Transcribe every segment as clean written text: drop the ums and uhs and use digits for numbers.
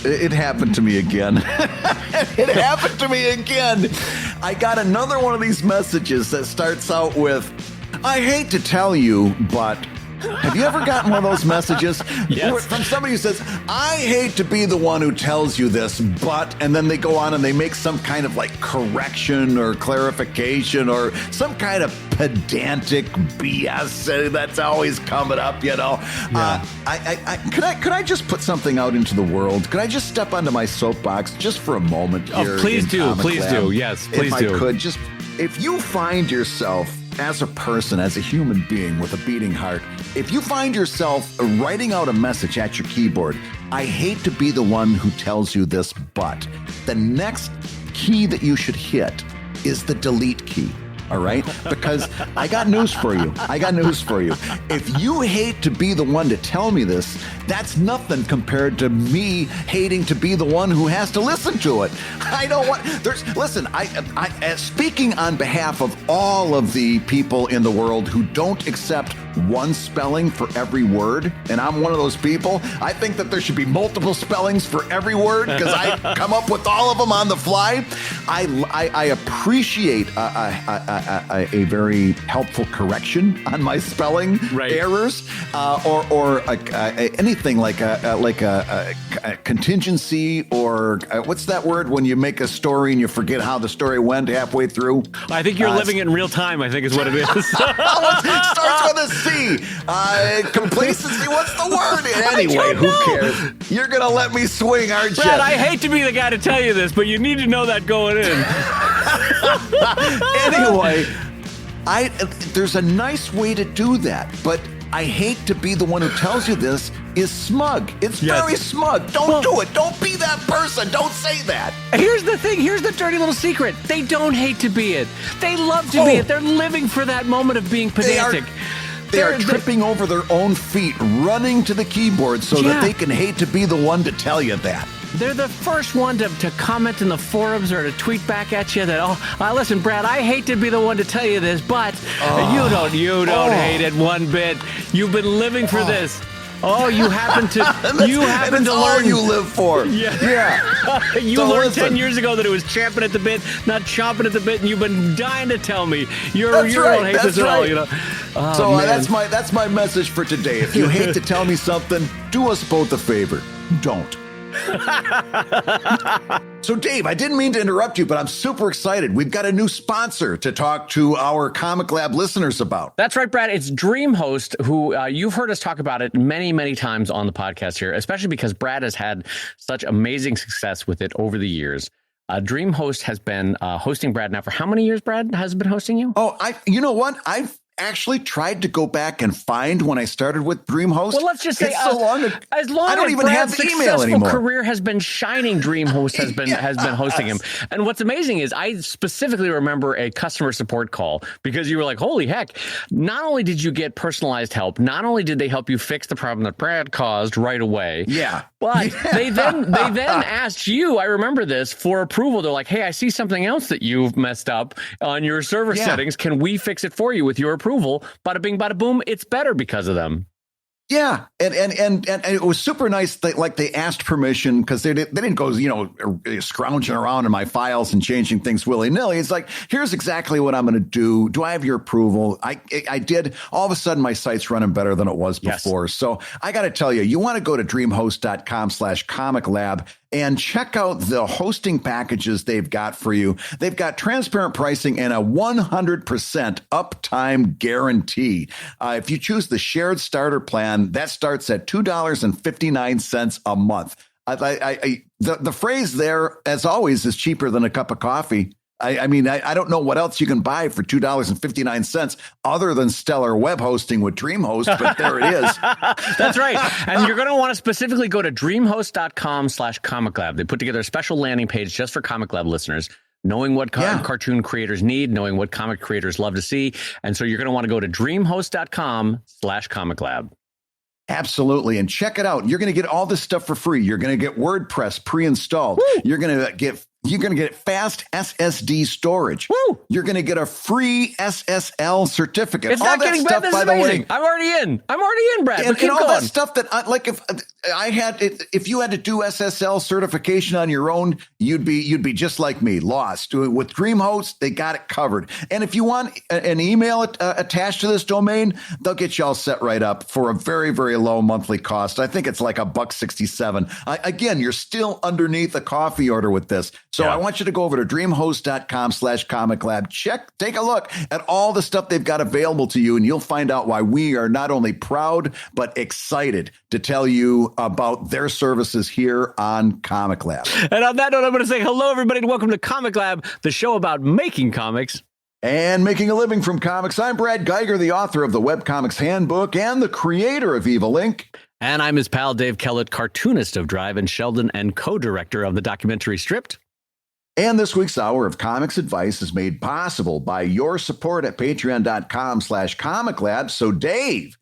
It happened to me again. It happened to me again. I got another one of these messages that starts out with, I hate to tell you, but... Have you ever gotten one of those messages? Yes. From somebody who says, I hate to be the one who tells you this, but, and then they go on and they make some kind of like correction or clarification or some kind of pedantic BS that's always coming up, you know. Yeah. Could I just put something out into the world? Could I just step onto my soapbox just for a moment here? Oh, please do. ComicLab? Please do. Yes, please do. If I could, just, if you find yourself as a person, as a human being with a beating heart, if you find yourself writing out a message at your keyboard, I hate to be the one who tells you this, but the next key that you should hit is the delete key. All right? Because I got news for you. If you hate to be the one to tell me this, that's nothing compared to me hating to be the one who has to listen to it. I don't want, listen, I speaking on behalf of all of the people in the world who don't accept one spelling for every word, and I'm one of those people. I think that there should be multiple spellings for every word because I come up with all of them on the fly. I appreciate a very helpful correction on my spelling errors, or anything like a contingency, or what's that word when you make a story and you forget how the story went halfway through? I think you're living it in real time, I think is what it is. It starts with a C. Complacency, what's the word? Anyway, who cares? You're going to let me swing, aren't you? Brad, I hate to be the guy to tell you this, but you need to know that going in. Anyway, there's a nice way to do that, but I hate to be the one who tells you this is smug. It's very smug. Don't do it. Don't be that person. Don't say that. Here's the thing. Here's the dirty little secret. They don't hate to be it. They love to be it. They're living for that moment of being pedantic. They are tripping over their own feet, running to the keyboard so that they can hate to be the one to tell you that. They're the first one to comment in the forums or to tweet back at you that, listen, Brad, I hate to be the one to tell you this, but you don't hate it one bit. You've been living for this. Oh, you happen to learn. All you live for. Yeah. You so learned 10 years ago that it was champing at the bit, not chomping at the bit, and you've been dying to tell me. You don't hate this at all, you know. So that's my message for today. If you hate to tell me something, do us both a favor. Don't. So, Dave, I didn't mean to interrupt you, but I'm super excited. We've got a new sponsor to talk to our ComicLab listeners about. That's right, Brad. It's DreamHost, who you've heard us talk about it many, many times on the podcast here, especially because Brad has had such amazing success with it over the years. DreamHost has been hosting Brad now for how many years, Brad, has been hosting you? Oh, you know what? I've actually tried to go back and find when I started with DreamHost. Well, let's just say so long as long I don't as even Brad's have the email anymore. Career has been shining, DreamHost has been hosting him. And what's amazing is I specifically remember a customer support call because you were like, holy heck, not only did you get personalized help, not only did they help you fix the problem that Brad caused right away, but they then asked you, I remember this, for approval. They're like, hey, I see something else that you've messed up on your server settings. Can we fix it for you with your approval? Bada bing, bada boom. It's better because of them. Yeah, and it was super nice. They asked permission because they didn't go, scrounging around in my files and changing things willy nilly. It's like, here's exactly what I'm going to do. Do I have your approval? I did. All of a sudden, my site's running better than it was before. Yes. So I got to tell you, you want to go to dreamhost.com/ComicLab and check out the hosting packages they've got for you. They've got transparent pricing and a 100% uptime guarantee. If you choose the shared starter plan, that starts at $2.59 a month. The phrase there, as always, is cheaper than a cup of coffee. I mean, I don't know what else you can buy for $2.59 other than stellar web hosting with DreamHost, but there it is. That's right. And you're going to want to specifically go to dreamhost.com/ComicLab. They put together a special landing page just for ComicLab listeners, knowing what cartoon creators need, knowing what comic creators love to see. And so you're going to want to go to dreamhost.com/ComicLab. Absolutely. And check it out. You're going to get all this stuff for free. You're going to get WordPress pre-installed. You're going to get You're going to get fast SSD storage. Woo! You're going to get a free SSL certificate. It's not getting better. This is amazing. I'm already in, Brad. And all that stuff that, if you had to do SSL certification on your own, you'd be just like me, lost. With DreamHost, they got it covered. And if you want an email attached to this domain, they'll get you all set right up for a very, very low monthly cost. I think it's like $1.67. Again, you're still underneath a coffee order with this. So I want you to go over to dreamhost.com/ComicLab. Take a look at all the stuff they've got available to you, and you'll find out why we are not only proud, but excited to tell you about their services here on ComicLab. And on that note, I'm going to say hello, everybody, and welcome to ComicLab, the show about making comics and making a living from comics. I'm Brad Geiger, the author of the Webcomics Handbook and the creator of Evil Inc. And I'm his pal, Dave Kellett, cartoonist of Drive and Sheldon and co-director of the documentary Stripped. And this week's Hour of Comics Advice is made possible by your support at patreon.com/ComicLab. So Dave,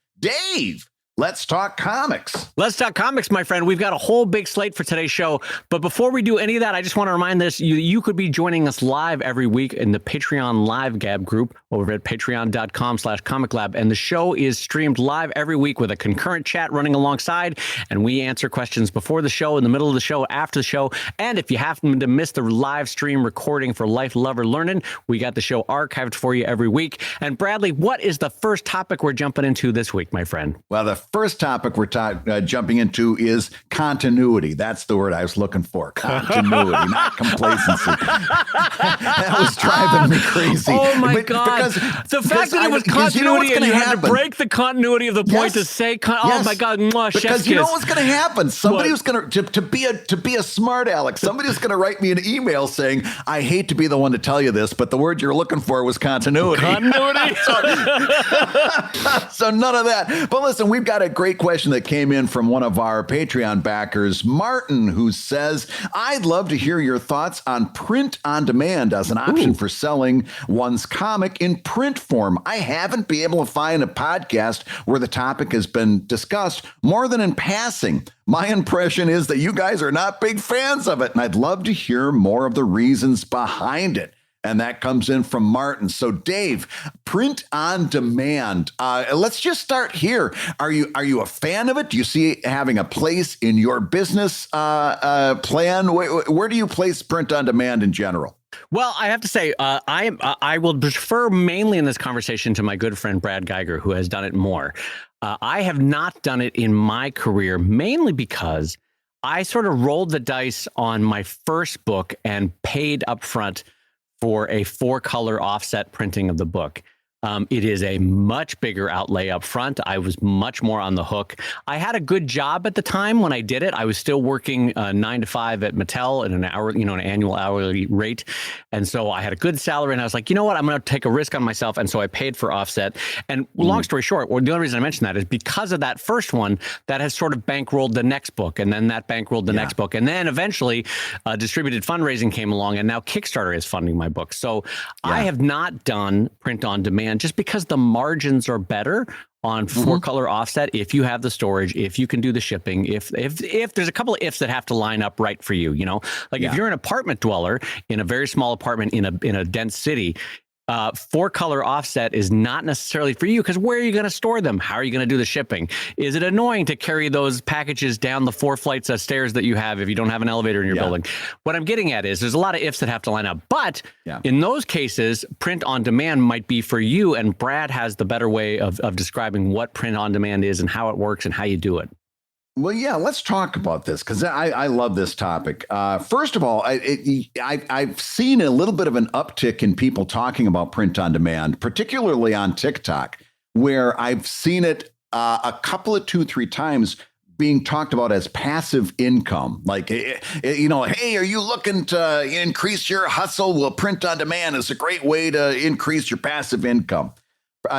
let's talk comics. Let's talk comics, my friend. We've got a whole big slate for today's show. But before we do any of that, I just want to remind you could be joining us live every week in the Patreon Live Gab group over at patreon.com/ComicLab. And the show is streamed live every week with a concurrent chat running alongside. And we answer questions before the show, in the middle of the show, after the show. And if you happen to miss the live stream recording for Life Lover Learning, we got the show archived for you every week. And Bradley, what is the first topic we're jumping into this week, my friend? Well, the first topic we're jumping into is continuity. That's the word I was looking for. Continuity, not complacency. That was driving me crazy. Oh my God. The fact that it was continuity and you had to break the continuity of the point to say, oh my God. Because you know what's going to happen? Somebody who's going to be a smart aleck. Somebody who's going to write me an email saying, I hate to be the one to tell you this, but the word you're looking for was continuity. Continuity. So none of that. But listen, we've got a great question that came in from one of our Patreon backers, Martin, who says, I'd love to hear your thoughts on print on demand as an option for selling one's comic in print form. I haven't been able to find a podcast where the topic has been discussed more than in passing. My impression is that you guys are not big fans of it, and I'd love to hear more of the reasons behind it. And that comes in from Martin. So, Dave, print on demand. Let's just start here. Are you a fan of it? Do you see it having a place in your business plan? Where do you place print on demand in general? Well, I have to say, I will defer mainly in this conversation to my good friend Brad Geiger, who has done it more. I have not done it in my career, mainly because I sort of rolled the dice on my first book and paid up front for a 4-color offset printing of the book. It is a much bigger outlay up front. I was much more on the hook. I had a good job at the time when I did it. I was still working 9 to 5 at Mattel at an annual hourly rate. And so I had a good salary and I was like, you know what? I'm going to take a risk on myself. And so I paid for offset. And long story short, the only reason I mentioned that is because of that first one that has sort of bankrolled the next book. And then that bankrolled the next book. And then eventually distributed fundraising came along and now Kickstarter is funding my book. So I have not done print on demand just because the margins are better on 4-color offset if you have the storage, if you can do the shipping, if there's a couple of ifs that have to line up right for you, if you're an apartment dweller in a very small apartment in a dense city, 4-color offset is not necessarily for you because where are you going to store them? How are you going to do the shipping? Is it annoying to carry those packages down the 4 flights of stairs that you have if you don't have an elevator in your building? What I'm getting at is there's a lot of ifs that have to line up. But in those cases, print on demand might be for you. And Brad has the better way of describing what print on demand is and how it works and how you do it. Well, yeah, let's talk about this because I love this topic. First of all, I've seen a little bit of an uptick in people talking about print on demand, particularly on TikTok, where I've seen it a couple of 2-3 times being talked about as passive income. Like, hey, are you looking to increase your hustle? Well, print on demand is a great way to increase your passive income.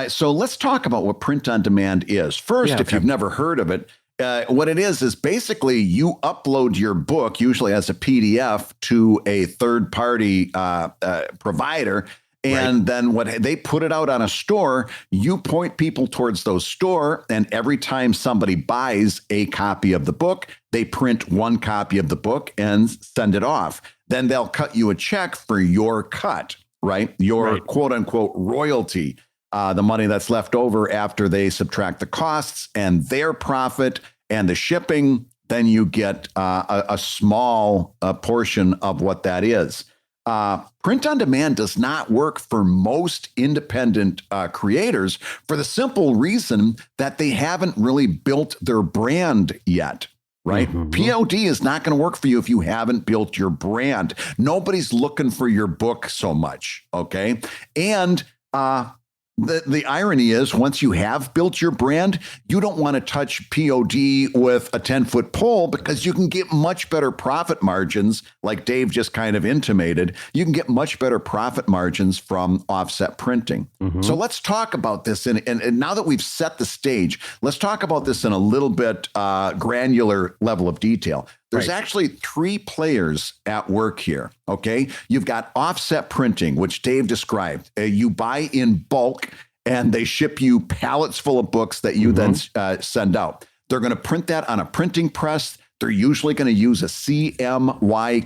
So let's talk about what print on demand is. First, if you've never heard of it, what it is basically you upload your book, usually as a PDF, to a third-party provider, and then what they put it out on a store, you point people towards those store, and every time somebody buys a copy of the book, they print one copy of the book and send it off. then they'll cut you a check for your cut, right? Your quote unquote royalty, the money that's left over after they subtract the costs and their profit and the shipping. Then you get a small portion of what that is. Print on demand does not work for most independent creators for the simple reason that they haven't really built their brand yet, right? POD is not going to work for you if you haven't built your brand. Nobody's looking for your book so much, okay? And the irony is, once you have built your brand, you don't want to touch POD with a 10-foot pole because you can get much better profit margins, like Dave just kind of intimated. You can get much better profit margins from offset printing. So let's talk about this. And now that we've set the stage, let's talk about this in a little bit granular level of detail. There's actually 3 players at work here, okay? You've got offset printing, which Dave described. You buy in bulk, and they ship you pallets full of books that you then send out. They're going to print that on a printing press. They're usually going to use a CMYK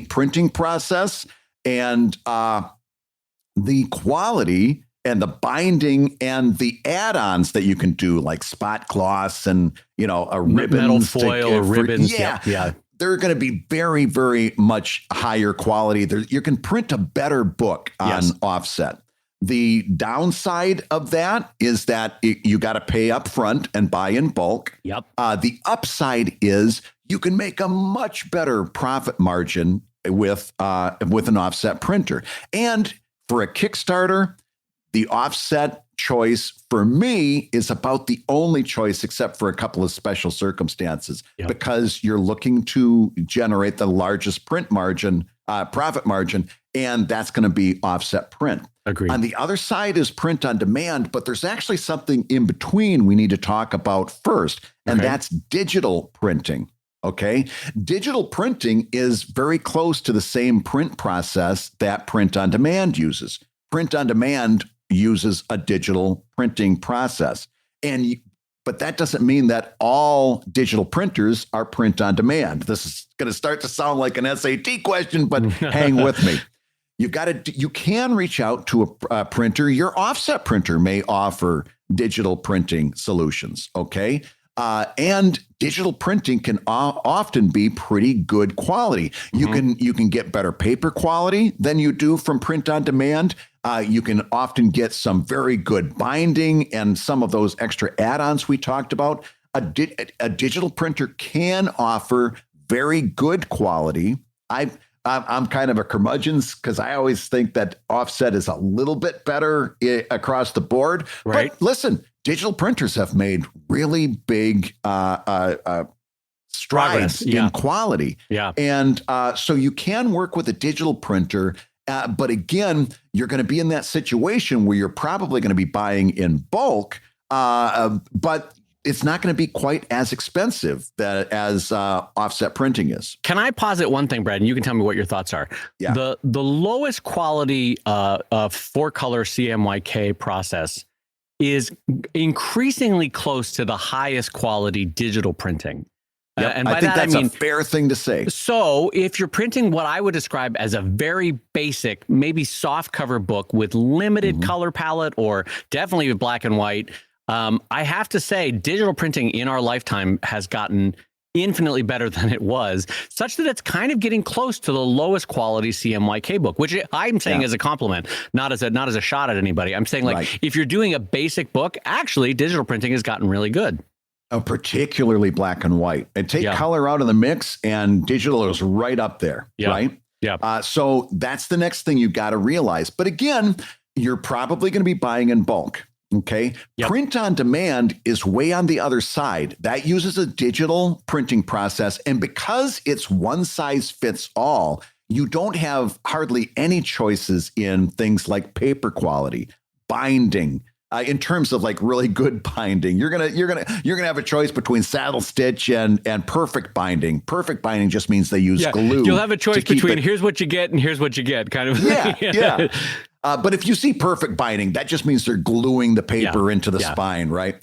printing process, and the quality and the binding and the add-ons that you can do, like spot gloss and, you know, a ribbon, metal foil or ribbons. Yeah. They're going to be very, very much higher quality. You can print a better book on offset. The downside of that is that you got to pay up front and buy in bulk. The upside is you can make a much better profit margin with an offset printer. And for a Kickstarter, the offset choice for me is about the only choice, except for a couple of special circumstances, because you're looking to generate the largest profit margin, and that's going to be offset print. Agreed. On the other side is print on demand, but there's actually something in between we need to talk about first, and that's digital printing. Okay. Digital printing is very close to the same print process that print on demand uses. Print on demand uses a digital printing process. But that doesn't mean that all digital printers are print on demand. This is going to start to sound like an SAT question, but hang with me. You can reach out to a printer. Your offset printer may offer digital printing solutions. Okay. And digital printing can often be pretty good quality. You can get better paper quality than you do from print on demand. You can often get some very good binding and some of those extra add-ons we talked about. A digital printer can offer very good quality. I'm kind of a curmudgeon because I always think that offset is a little bit better across the board. Right. But listen, digital printers have made really big strides in quality. And so you can work with a digital printer. But again, you're going to be in that situation where you're probably going to be buying in bulk, but it's not going to be quite as expensive as offset printing is. Can I posit one thing, Brad, and you can tell me what your thoughts are? The lowest quality 4-color CMYK process is increasingly close to the highest quality digital printing. And by I think that, that's I mean, a fair thing to say. So if you're printing what I would describe as a very basic, maybe soft cover book with limited color palette or definitely with black and white, I have to say digital printing in our lifetime has gotten infinitely better than it was, such that it's kind of getting close to the lowest quality CMYK book, which I'm saying is a compliment, not as a shot at anybody. I'm saying if you're doing a basic book, actually digital printing has gotten really good. Particularly black and white. And take color out of the mix, and digital is right up there, right? So that's the next thing you got to realize. But again, you're probably going to be buying in bulk. Okay. Print on demand is way on the other side. That uses a digital printing process. And because it's one size fits all, you don't have hardly any choices in things like paper quality, binding. In terms of like really good binding, you're gonna have a choice between saddle stitch and perfect binding. Perfect binding just means they use glue. You'll have a choice between here's what you get and here's what you get, kind of. But if you see perfect binding, that just means they're gluing the paper into the spine, right?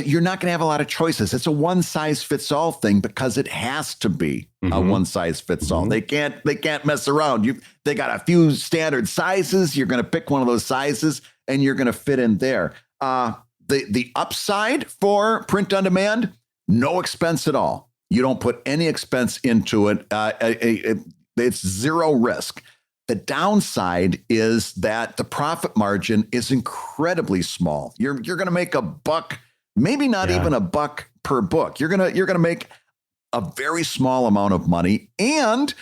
you're not going to have a lot of choices. It's a one size fits all thing because it has to be a one size fits all. They can't mess around. They got a few standard sizes. You're going to pick one of those sizes and you're going to fit in there. The upside for print on demand, no expense at all. You don't put any expense into it. It's zero risk. The downside is that the profit margin is incredibly small. You're going to make $1, maybe not even $1 per book. You're going to make a very small amount of money, and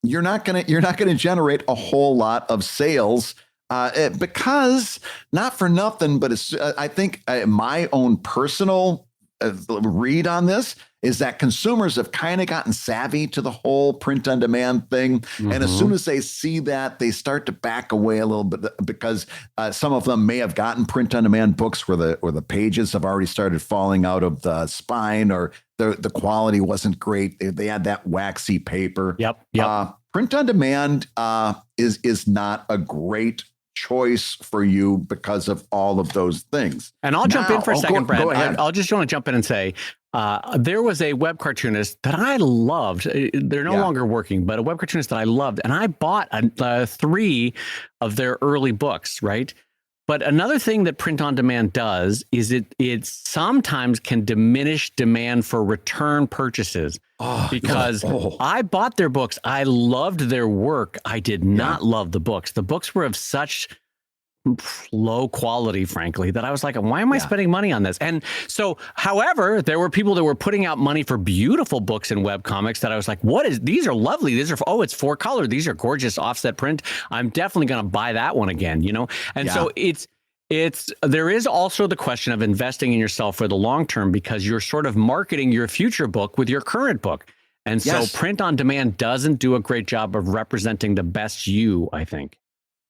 you're not going to generate a whole lot of sales because, not for nothing, but it's I think my own personal read on this is that consumers have kind of gotten savvy to the whole print on demand thing. And as soon as they see that, they start to back away a little bit because some of them may have gotten print on demand books where the pages have already started falling out of the spine, or the quality wasn't great. They had that waxy paper. Yep. Print on demand is not a great choice for you because of all of those things. And I'll jump in for a second, Brad. Go ahead. I'll just want to jump in and say, there was a web cartoonist that I loved. They're no longer working, but a web cartoonist that I loved. And I bought 3 of their early books, right? But another thing that print on demand does is it sometimes can diminish demand for return purchases. Because I bought their books. I loved their work. I did not love the books. The books were of such low quality, frankly, that I was like, why am I spending money on this? And so, however, there were people that were putting out money for beautiful books in webcomics that I was like, these are lovely. These are, it's 4-color. These are gorgeous offset print. I'm definitely going to buy that one again, And so there is also the question of investing in yourself for the long term, because you're sort of marketing your future book with your current book. And so print on demand doesn't do a great job of representing the best you, I think.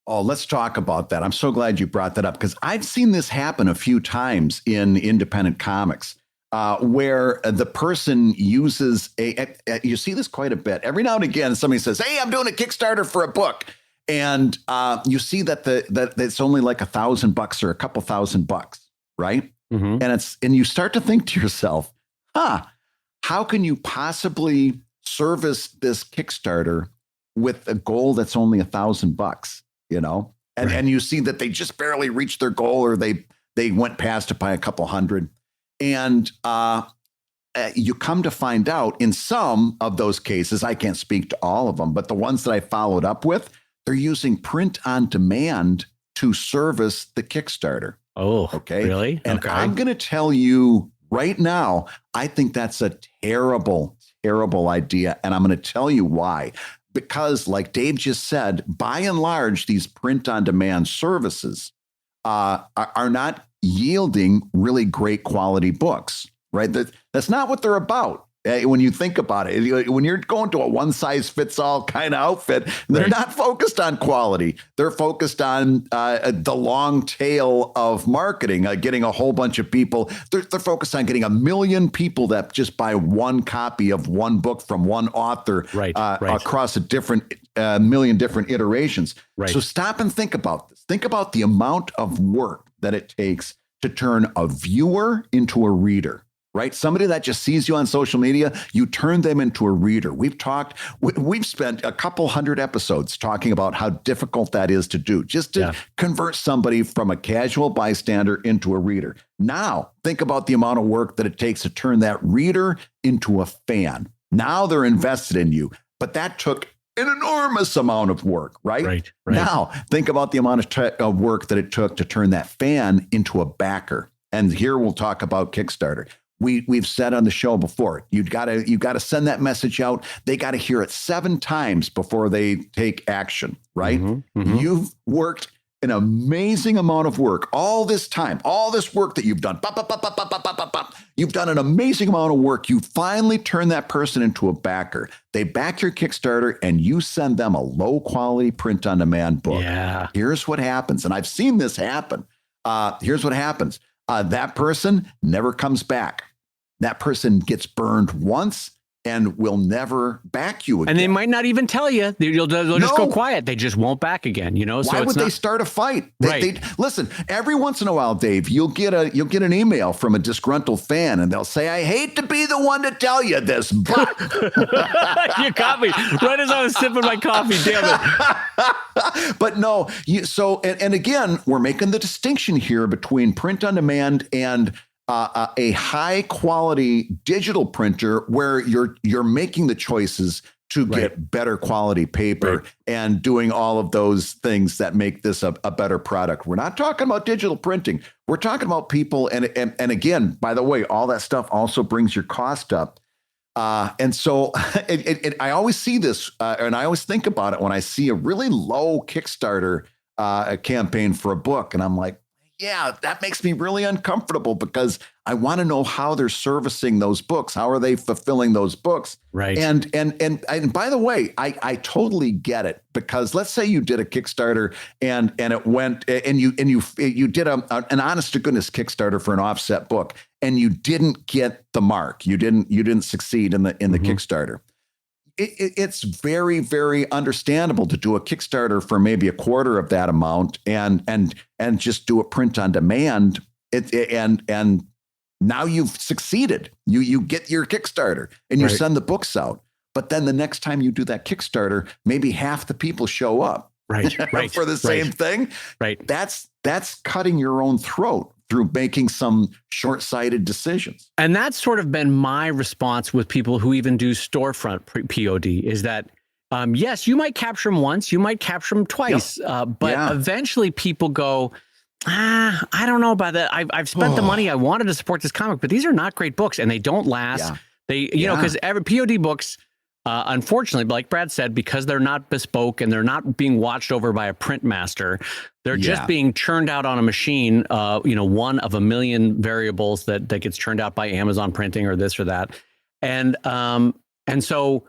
Oh, let's talk about that. I'm so glad you brought that up, because I've seen this happen a few times in independent comics where the person uses you see this quite a bit. Every now and again, somebody says, hey, I'm doing a Kickstarter for a book. And you see that it's only like $1,000 or a couple $1,000, right? And you start to think to yourself, how can you possibly service this Kickstarter with a goal that's only $1,000? And you see that they just barely reached their goal, or they went past it by a couple hundred. And you come to find out in some of those cases, I can't speak to all of them, but the ones that I followed up with, they're using print on demand to service the Kickstarter. Oh, okay. Really? And I'm going to tell you right now, I think that's a terrible, terrible idea. And I'm going to tell you why. Because like Dave just said, by and large, these print on demand services are not yielding really great quality books, right? That's not what they're about. When you think about it, when you're going to a one size fits all kind of outfit, they're not focused on quality. They're focused on the long tail of marketing, getting a whole bunch of people. They're focused on getting 1 million people that just buy one copy of one book from one author across a different million different iterations. So stop and think about this. Think about the amount of work that it takes to turn a viewer into a reader. Right? Somebody that just sees you on social media, you turn them into a reader. We've spent a couple hundred episodes talking about how difficult that is to do, just to convert somebody from a casual bystander into a reader. Now, think about the amount of work that it takes to turn that reader into a fan. Now they're invested in you, but that took an enormous amount of work, right? Now, think about the amount of work that it took to turn that fan into a backer. And here we'll talk about Kickstarter. We've said on the show before, you got to send that message out. They got to hear it 7 times before they take action, right? You've worked an amazing amount of work all this time, all this work that you've done. You've done an amazing amount of work. You finally turn that person into a backer. They back your Kickstarter and you send them a low quality print on demand book. Here's what happens. And I've seen this happen. Here's what happens. That person never comes back. That person gets burned once and will never back you again. And they might not even tell you. They'll just go quiet. They just won't back again. You know. Why would they start a fight? They listen. Every once in a while, Dave, you'll get an email from a disgruntled fan, and they'll say, "I hate to be the one to tell you this, but you caught me right as I was sipping my coffee. Damn it!" But no. And again, we're making the distinction here between print on demand and a high quality digital printer where you're making the choices to get better quality paper and doing all of those things that make this a better product. We're not talking about digital printing. We're talking about people. And again, by the way, all that stuff also brings your cost up. And so I always see this and I always think about it when I see a really low Kickstarter campaign for a book. And I'm like, yeah, that makes me really uncomfortable because I want to know how they're servicing those books. How are they fulfilling those books? Right. And by the way, I totally get it, because let's say you did a Kickstarter and it went and you did an honest to goodness Kickstarter for an offset book and you didn't get the mark. You didn't succeed in the Kickstarter. It's very, very understandable to do a Kickstarter for maybe a quarter of that amount and just do a print on demand. And now you've succeeded. You get your Kickstarter and you send the books out. But then the next time you do that Kickstarter, maybe half the people show up for the same thing. Right. That's cutting your own throat through making some short-sighted decisions. And that's sort of been my response with people who even do storefront POD is that, yes, you might capture them once, you might capture them twice, but eventually people go, I don't know about that. I've spent the money. I wanted to support this comic, but these are not great books and they don't last. They, know, because every POD books, unfortunately, like Brad said, because they're not bespoke and they're not being watched over by a print master, they're just being churned out on a machine, one of a million variables that gets churned out by Amazon printing or this or that. And so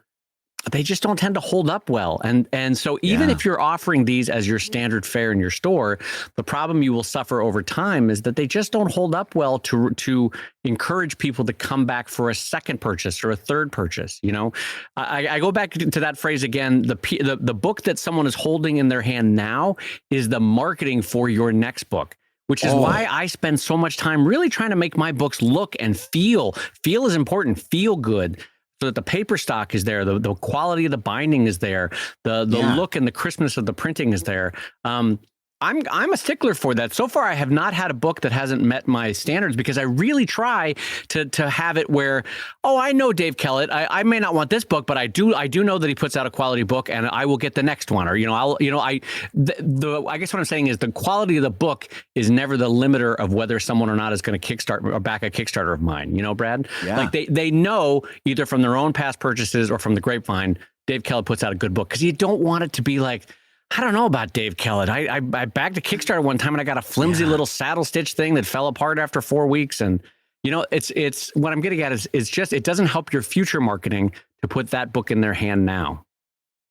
they just don't tend to hold up well. And so even if you're offering these as your standard fare in your store, the problem you will suffer over time is that they just don't hold up well to encourage people to come back for a second purchase or a third purchase. I go back to that phrase again. The book that someone is holding in their hand now is the marketing for your next book, which is why I spend so much time really trying to make my books look and feel. Feel is important. Feel good. So that the paper stock is there, the quality of the binding is there, the look and the crispness of the printing is there. I'm a stickler for that. So far, I have not had a book that hasn't met my standards because I really try to have it where, I know Dave Kellett. I may not want this book, but I do know that he puts out a quality book, and I will get the next one. Or I guess what I'm saying is the quality of the book is never the limiter of whether someone or not is going to kickstart or back a Kickstarter of mine. Brad. Yeah. Like they know either from their own past purchases or from the grapevine, Dave Kellett puts out a good book because you don't want it to be like, I don't know about Dave Kellett. I backed a Kickstarter one time and I got a flimsy little saddle stitch thing that fell apart after 4 weeks. And it's what I'm getting at is just it doesn't help your future marketing to put that book in their hand now.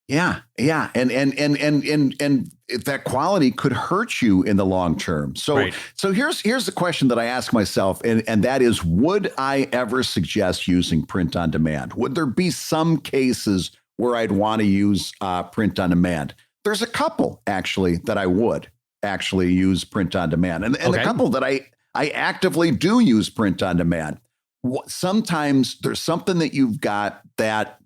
Yeah, and that quality could hurt you in the long term. So here's the question that I ask myself, and that is, would I ever suggest using print on demand? Would there be some cases where I'd want to use print on demand? There's a couple actually that I would actually use print on demand, and a couple that I actively do use print on demand. Sometimes there's something that you've got that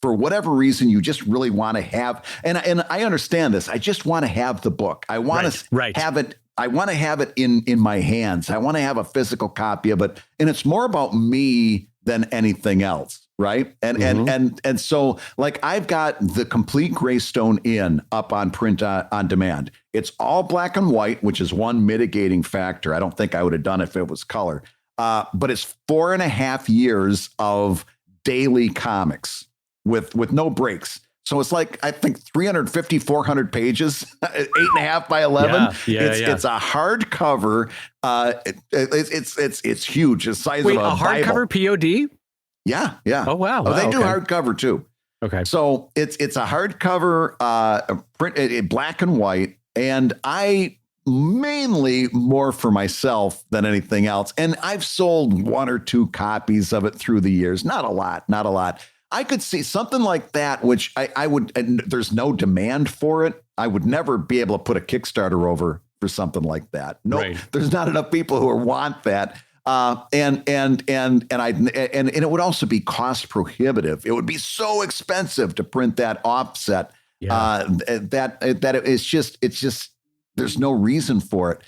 for whatever reason you just really want to have, and I understand this. I just want to have the book. I want to have it. I want to have it in my hands. I want to have a physical copy of it, and it's more about me than anything else. Right. And so like I've got the complete Greystone Inn up on print on demand. It's all black and white, which is one mitigating factor. I don't think I would have done it if it was color. But it's 4.5 years of daily comics with no breaks. So it's like, I think 350, 400 pages, 8.5 by 11. It's a hardcover. It's huge. It's the size of a hardcover POD. Yeah. Oh, wow. They do hardcover too. Okay. So it's a hardcover print, black and white. And I mainly more for myself than anything else. And I've sold 1 or 2 copies of it through the years. Not a lot. I could see something like that, which I would, and there's no demand for it. I would never be able to put a Kickstarter over for something like that. No, right. There's not enough people who want that. And it would also be cost prohibitive. It would be so expensive to print that offset. Yeah. That it's just there's no reason for it.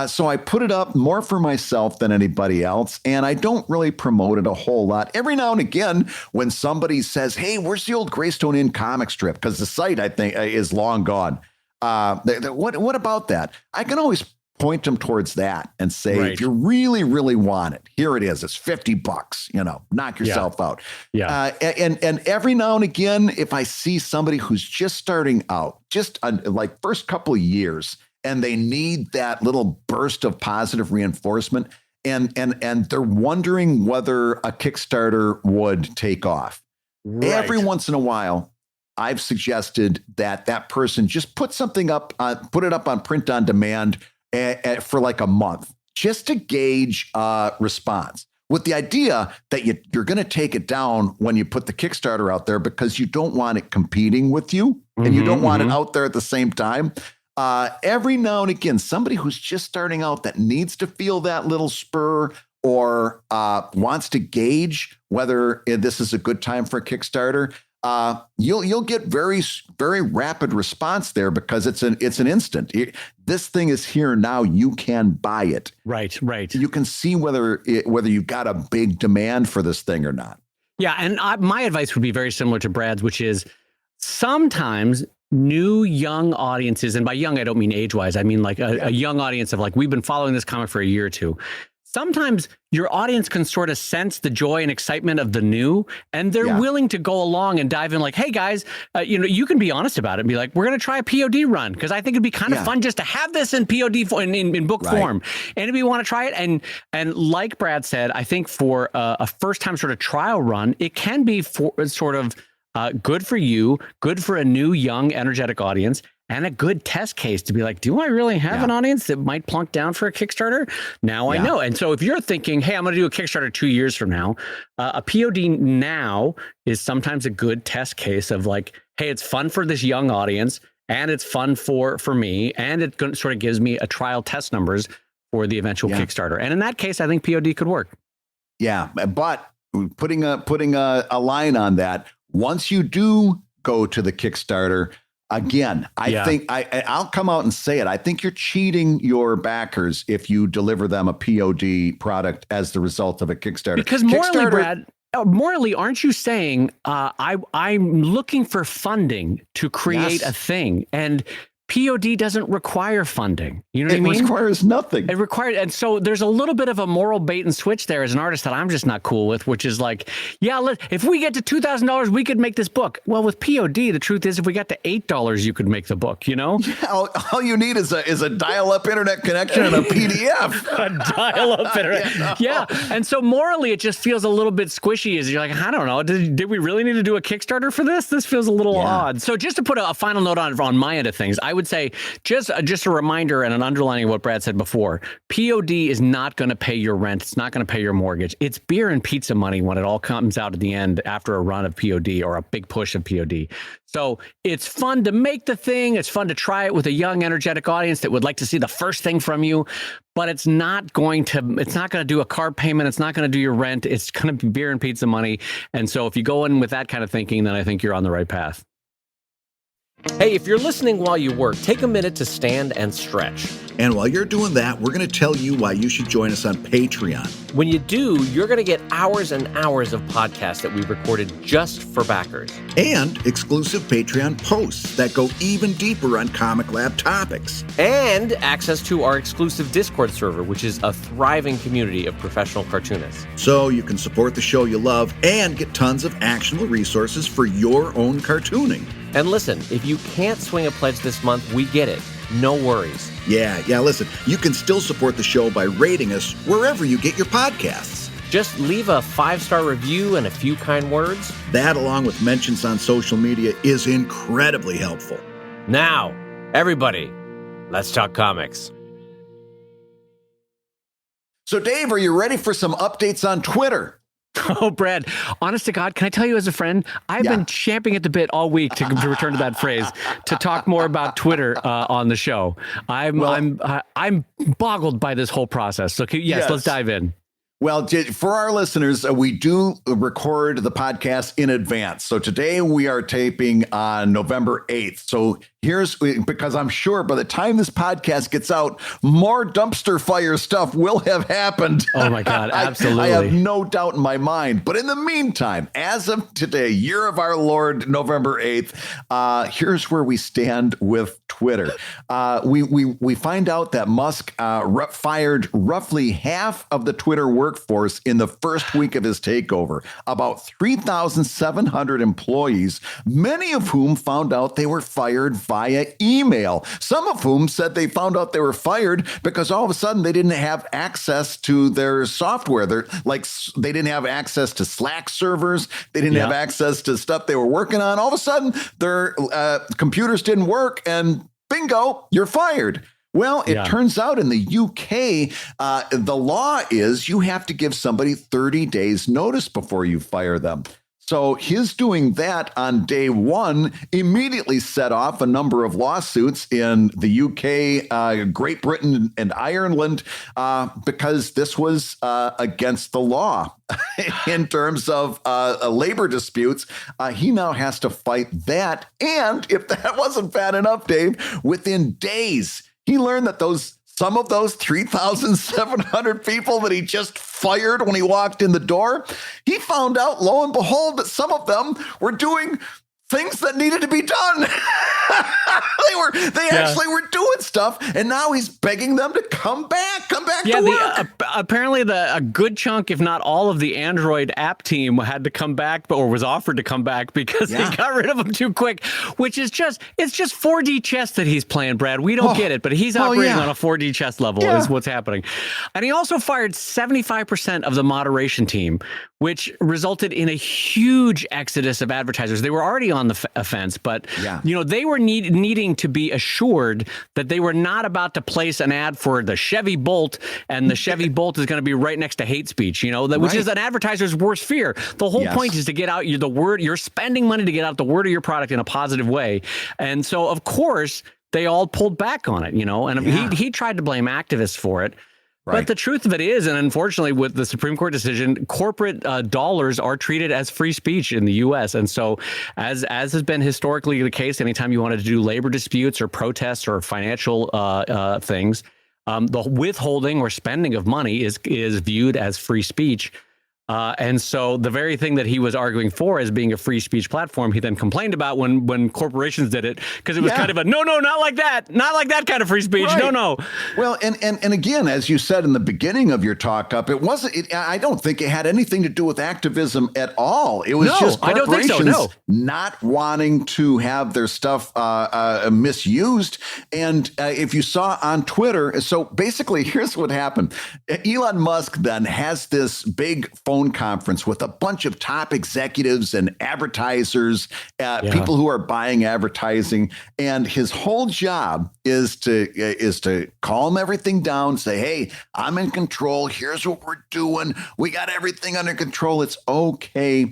So I put it up more for myself than anybody else, and I don't really promote it a whole lot. Every now and again, when somebody says, "Hey, where's the old Greystone Inn comic strip?" Because the site, I think, is long gone. What about that? I can always point them towards that and say, right. If you really, really want it, here it is. It's $50. Knock yourself out. Yeah. And every now and again, if I see somebody who's just starting out, just like first couple of years, and they need that little burst of positive reinforcement, and they're wondering whether a Kickstarter would take off. Right. Every once in a while, I've suggested that person just put something up, put it up on print on demand for like a month, just to gauge response, with the idea that you're going to take it down when you put the Kickstarter out there, because you don't want it competing with you, and you don't want it out there at the same time. Every now and again, somebody who's just starting out that needs to feel that little spur, or wants to gauge whether this is a good time for a Kickstarter, you'll get very, very rapid response there, because it's an instant. This thing is here now. You can buy it. Right. You can see whether you've got a big demand for this thing or not. Yeah, and my advice would be very similar to Brad's, which is sometimes new young audiences, and by young I don't mean age-wise, I mean like a young audience of like, we've been following this comic for a year or two. Sometimes your audience can sort of sense the joy and excitement of the new, and they're willing to go along and dive in like, hey guys, you can be honest about it and be like, we're going to try a POD run, because I think it'd be kind of fun just to have this in POD in book form. And if we want to try it, and like Brad said, I think for a first time sort of trial run, it can be sort of good for you, good for a new, young, energetic audience, and a good test case to be like, do I really have an audience that might plunk down for a Kickstarter? Now I know. And so if you're thinking, hey, I'm going to do a Kickstarter 2 years from now, a POD now is sometimes a good test case of like, hey, it's fun for this young audience, and it's fun for me, and it sort of gives me a trial test numbers for the eventual Kickstarter. And in that case, I think POD could work. Yeah, but putting a line on that, once you do go to the Kickstarter, again, I think I'll come out and say it. I think you're cheating your backers if you deliver them a POD product as the result of a Kickstarter. Because morally, Brad, aren't you saying I'm looking for funding to create a thing, and POD doesn't require funding. You know what I mean? It requires nothing. It requires, and so there's a little bit of a moral bait and switch there as an artist that I'm just not cool with, which is like, if we get to $2,000, we could make this book. Well, with POD, the truth is, if we got to $8, you could make the book. Yeah, all you need is a dial-up internet connection and a PDF. A dial-up internet. Yeah, and so morally, it just feels a little bit squishy. As you're like, I don't know, did we really need to do a Kickstarter for this? This feels a little odd. So just to put a final note on my end of things, I would say just a reminder and an underlining of what Brad said before. POD is not going to pay your rent. It's not going to pay your mortgage. It's beer and pizza money when it all comes out at the end after a run of POD or a big push of POD. So it's fun to make the thing. It's fun to try it with a young, energetic audience that would like to see the first thing from you. But it's not going to do a car payment. It's not going to do your rent. It's going to be beer and pizza money. And so if you go in with that kind of thinking, then I think you're on the right path. Hey, if you're listening while you work, take a minute to stand and stretch. And while you're doing that, we're going to tell you why you should join us on Patreon. When you do, you're going to get hours and hours of podcasts that we recorded just for backers. And exclusive Patreon posts that go even deeper on ComicLab topics. And access to our exclusive Discord server, which is a thriving community of professional cartoonists. So you can support the show you love and get tons of actionable resources for your own cartooning. And listen, if you can't swing a pledge this month, we get it. No worries. Yeah, listen, you can still support the show by rating us wherever you get your podcasts. Just leave a 5-star review and a few kind words. That, along with mentions on social media, is incredibly helpful. Now, everybody, let's talk comics. So, Dave, are you ready for some updates on Twitter? Oh, Brad, honest to God, can I tell you as a friend, I've been champing at the bit all week to return to that phrase, to talk more about Twitter on the show. I'm boggled by this whole process. So yes, let's dive in. Well, for our listeners, we do record the podcast in advance. So today we are taping on November 8th. So because I'm sure by the time this podcast gets out, more dumpster fire stuff will have happened. Oh my God, absolutely. I have no doubt in my mind. But in the meantime, as of today, year of our Lord, November 8th, here's where we stand with Twitter. We find out that Musk fired roughly half of the Twitter workforce in the first week of his takeover, about 3,700 employees, many of whom found out they were fired via email. Some of whom said they found out they were fired because all of a sudden they didn't have access to their software. They didn't have access to Slack servers. They didn't have access to stuff they were working on. All of a sudden their computers didn't work and bingo, you're fired. Well, it turns out in the UK, the law is you have to give somebody 30 days notice before you fire them. So his doing that on day one immediately set off a number of lawsuits in the UK, Great Britain, and Ireland, because this was against the law in terms of labor disputes. He now has to fight that. And if that wasn't bad enough, Dave, within days, he learned that some of those 3,700 people that he just fired when he walked in the door, he found out, lo and behold, that some of them were doing things that needed to be done. They actually were doing stuff, and now he's begging them to come back to work. Apparently a good chunk, if not all of the Android app team had to come back, or was offered to come back because he got rid of them too quick, which is it's just 4D chess that he's playing, Brad. We don't get it, but he's operating on a 4D chess level is what's happening. And he also fired 75% of the moderation team, which resulted in a huge exodus of advertisers. They were already on the offense, but they were needing to be assured that they were not about to place an ad for the Chevy Bolt, and the Chevy Bolt is going to be right next to hate speech, which is an advertiser's worst fear. The whole point is to get out the word. You're spending money to get out the word of your product in a positive way. And so, of course, they all pulled back on it, and he tried to blame activists for it. Right. But the truth of it is, and unfortunately with the Supreme Court decision, corporate dollars are treated as free speech in the U.S. And so as has been historically the case, anytime you wanted to do labor disputes or protests or financial things, the withholding or spending of money is viewed as free speech. And so the very thing that he was arguing for as being a free speech platform, he then complained about when corporations did it, because it was kind of a no, not like that kind of free speech. Right. No. Well, and again, as you said in the beginning of your talk up, it wasn't. I don't think it had anything to do with activism at all. It was just corporations not wanting to have their stuff misused. And if you saw on Twitter, so basically, here's what happened. Elon Musk then has this big phone conference with a bunch of top executives and advertisers, people who are buying advertising. And his whole job is to calm everything down, say, hey, I'm in control. Here's what we're doing. We got everything under control. It's okay.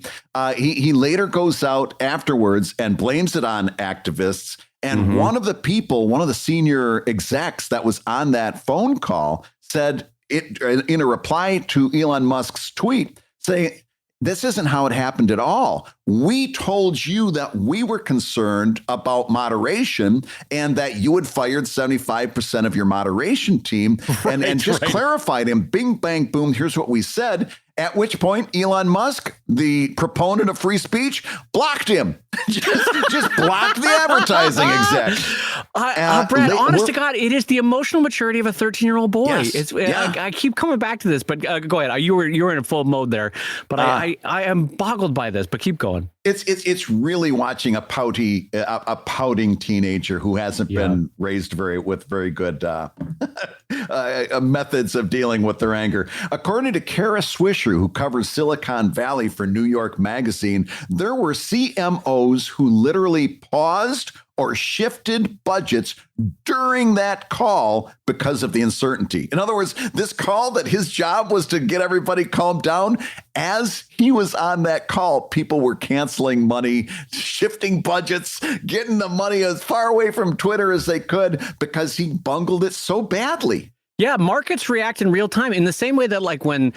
He later goes out afterwards and blames it on activists. And one of the senior execs that was on that phone call said, in a reply to Elon Musk's tweet, saying, this isn't how it happened at all. We told you that we were concerned about moderation and that you had fired 75% of your moderation team, and just clarified him, bing, bang, boom, here's what we said. At which point, Elon Musk, the proponent of free speech, blocked him. just blocked the advertising exec. Brad, honest to God, it is the emotional maturity of a 13-year-old boy. Yes. I keep coming back to this, but go ahead. You were in a full mode there, but I am boggled by this. But keep going. It's really watching a pouting teenager who hasn't been raised with very good methods of dealing with their anger. According to Kara Swisher, who covers Silicon Valley for New York Magazine, there were CMOs who literally paused or shifted budgets during that call because of the uncertainty. In other words, this call that his job was to get everybody calmed down, as he was on that call, people were canceling money, shifting budgets, getting the money as far away from Twitter as they could because he bungled it so badly. Yeah, markets react in real time in the same way that like when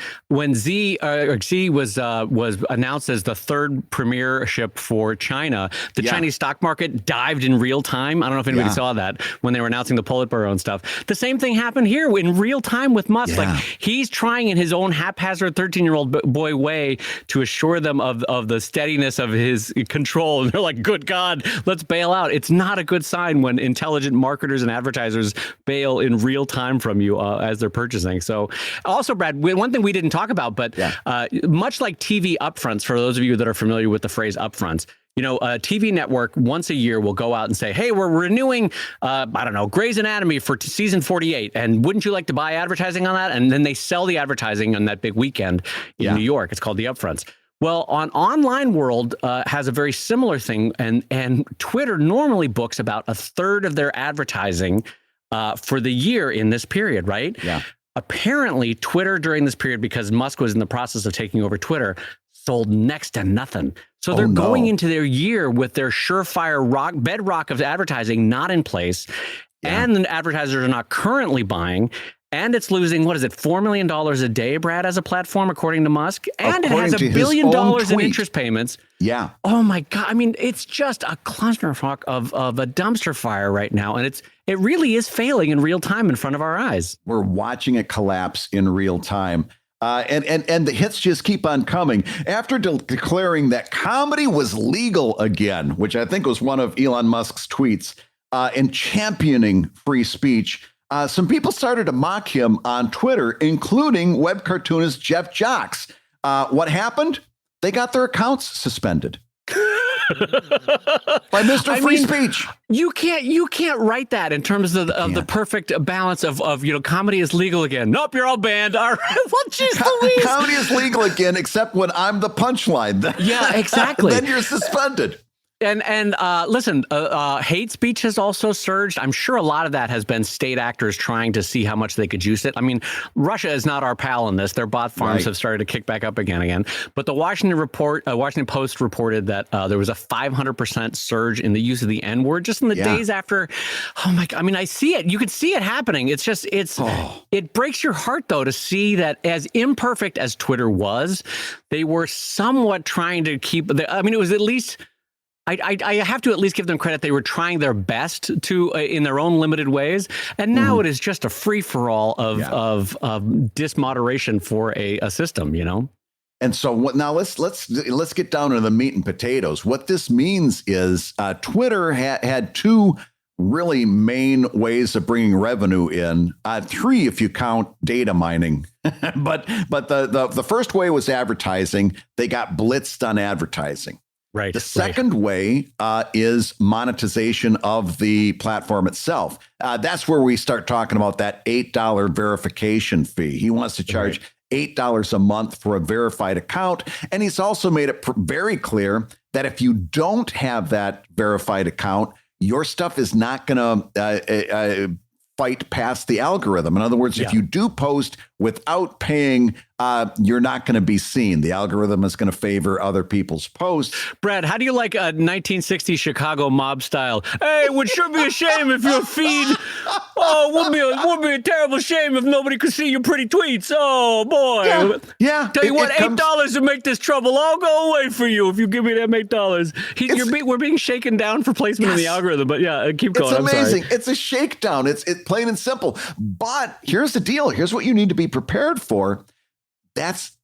Z was announced as the third premiership for China, the Chinese stock market dived in real time. I don't know if anybody saw that when they were announcing the Politburo and stuff. The same thing happened here in real time with Musk. Like he's trying in his own haphazard 13-year-old boy way to assure them of the steadiness of his control. And they're like, good God, let's bail out. It's not a good sign when intelligent marketers and advertisers bail in real time from you. As they're purchasing. So also, Brad, one thing we didn't talk about, but much like TV upfronts, for those of you that are familiar with the phrase upfronts, you know, a TV network once a year will go out and say, hey, we're renewing, I don't know, Grey's Anatomy for season 48. And wouldn't you like to buy advertising on that? And then they sell the advertising on that big weekend in New York. It's called the upfronts. Well, on online world has a very similar thing. And Twitter normally books about a third of their advertising for the year in this period, right? Yeah. Apparently, Twitter during this period, because Musk was in the process of taking over Twitter, sold next to nothing. So they're going into their year with their surefire bedrock of advertising not in place, and the advertisers are not currently buying. And it's losing, what is it, $4 million a day, Brad, as a platform, according to Musk. And it has $1 billion in interest payments. Yeah. Oh, my God. I mean, it's just a clusterfuck of a dumpster fire right now. And it really is failing in real time in front of our eyes. We're watching it collapse in real time. And the hits just keep on coming. After declaring that comedy was legal again, which I think was one of Elon Musk's tweets, and championing free speech, some people started to mock him on Twitter, including web cartoonist Jeff Jocks. What happened? They got their accounts suspended by Mr. Free Speech. You can't write that in terms of the perfect balance of comedy is legal again. Nope, you're all banned. All right, well, geez Louise. Comedy is legal again, except when I'm the punchline. Yeah, exactly. Then you're suspended. And listen, hate speech has also surged. I'm sure a lot of that has been state actors trying to see how much they could juice it. I mean, Russia is not our pal in this. Their bot farms have started to kick back up again. But the Washington Post reported that there was a 500% surge in the use of the N-word just in the days after. Oh my God! I mean, I see it. You could see it happening. It's just it breaks your heart though to see that as imperfect as Twitter was, they were somewhat trying to keep. I mean, it was at least. I have to at least give them credit. They were trying their best to, in their own limited ways, and now it is just a free for all of dismoderation for a system, you know. And so now let's get down to the meat and potatoes. What this means is Twitter had two really main ways of bringing revenue in. Three, if you count data mining. but the first way was advertising. They got blitzed on advertising. Right. The second way is monetization of the platform itself. That's where we start talking about that $8 verification fee. He wants to charge $8 a month for a verified account. And he's also made it very clear that if you don't have that verified account, your stuff is not going to fight past the algorithm. In other words, if you do post without paying, you're not going to be seen. The algorithm is going to favor other people's posts. Brad, how do you like a 1960s Chicago mob style? Hey, it would sure be a shame if your feed. Oh, would be a terrible shame if nobody could see your pretty tweets. Oh boy. Yeah. Tell you what, $8 to make this trouble. I'll go away for you if you give me them $8. We're being shaken down for placement in the algorithm. But keep going. It's amazing. It's a shakedown. It's plain and simple. But here's the deal. Here's what you need to be prepared for. That's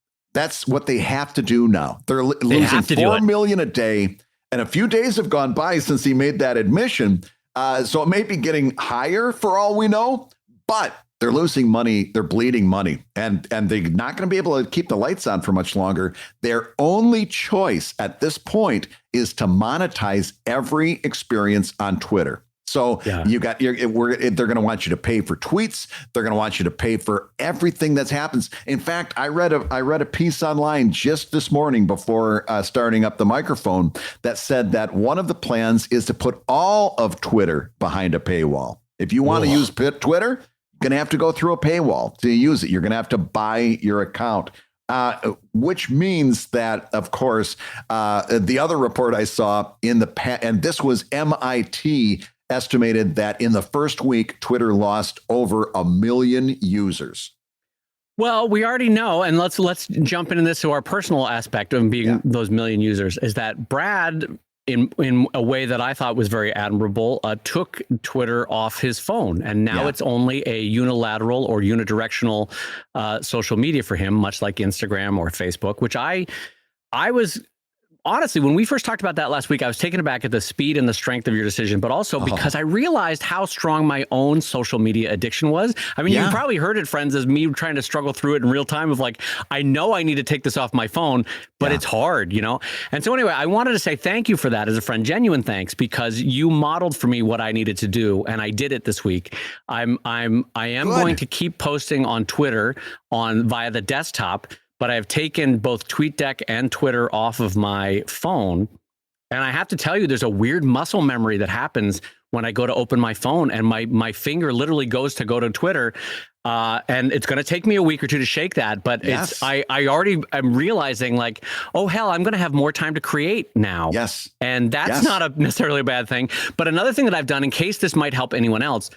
what they have to do now. They're losing $4 million a day, and a few days have gone by since he made that admission. So it may be getting higher for all we know, but They're losing money. They're bleeding money, and they're not going to be able to keep the lights on for much longer. Their only choice at this point is to monetize every experience on Twitter. So you got they're going to want you to pay for tweets. They're going to want you to pay for everything that happens. In fact, I read a piece online just this morning before starting up the microphone that said that one of the plans is to put all of Twitter behind a paywall. If you want to use Twitter, you're going to have to go through a paywall to use it. You're going to have to buy your account. Which means that, of course, the other report I saw and this was MIT, estimated that in the first week, Twitter lost over 1 million users. Well, we already know, and let's jump into this to our personal aspect of being those million users, is that Brad, in a way that I thought was very admirable, took Twitter off his phone, and now it's only a unilateral or unidirectional social media for him, much like Instagram or Facebook, which I was... Honestly, when we first talked about that last week, I was taken aback at the speed and the strength of your decision, but also because I realized how strong my own social media addiction was. I mean, you probably heard it, friends, as me trying to struggle through it in real time of like, I know I need to take this off my phone, but it's hard, you know? And so anyway, I wanted to say thank you for that as a friend, genuine thanks, because you modeled for me what I needed to do, and I did it this week. I am going to keep posting on Twitter via the desktop, but I've taken both TweetDeck and Twitter off of my phone. And I have to tell you, there's a weird muscle memory that happens when I go to open my phone, and my finger literally goes to go to Twitter. And it's going to take me a week or two to shake that. But I already am realizing like, oh, hell, I'm going to have more time to create now. Yes. And that's not necessarily a bad thing. But another thing that I've done, in case this might help anyone else,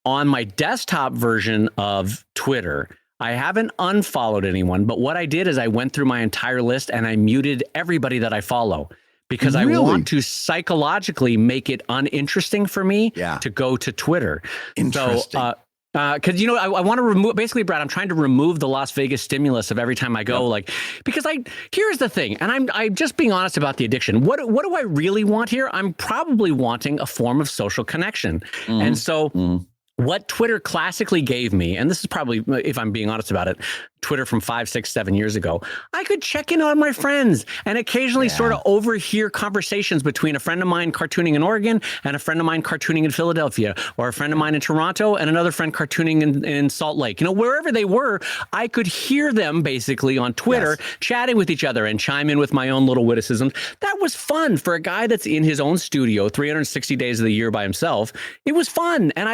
on my desktop version of Twitter, I haven't unfollowed anyone, but what I did is I went through my entire list and I muted everybody that I follow, because I want to psychologically make it uninteresting for me to go to Twitter. Interesting. So, because, you know, I want to remove, basically, Brad, I'm trying to remove the Las Vegas stimulus of every time I go, like, because here's the thing, and I'm just being honest about the addiction. What do I really want here? I'm probably wanting a form of social connection. And so what Twitter classically gave me, and this is probably, if I'm being honest about it, Twitter from 5, 6, 7 years ago, I could check in on my friends and occasionally sort of overhear conversations between a friend of mine cartooning in Oregon and a friend of mine cartooning in Philadelphia, or a friend of mine in Toronto and another friend cartooning in Salt Lake. You know, wherever they were, I could hear them basically on Twitter chatting with each other and chime in with my own little witticisms. That was fun for a guy that's in his own studio 360 days of the year by himself. It was fun. And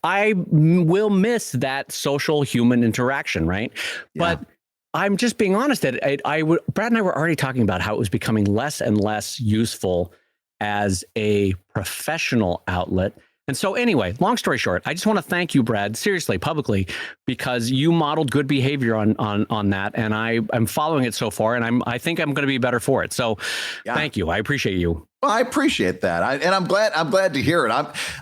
I will miss that social human interaction, right? But I'm just being honest that Brad and I were already talking about how it was becoming less and less useful as a professional outlet. And so anyway, long story short, I just want to thank you, Brad, seriously, publicly, because you modeled good behavior on that. And I'm following it so far, and I think I'm going to be better for it. So thank you. I appreciate you. Well, I appreciate that, and I'm glad to hear it.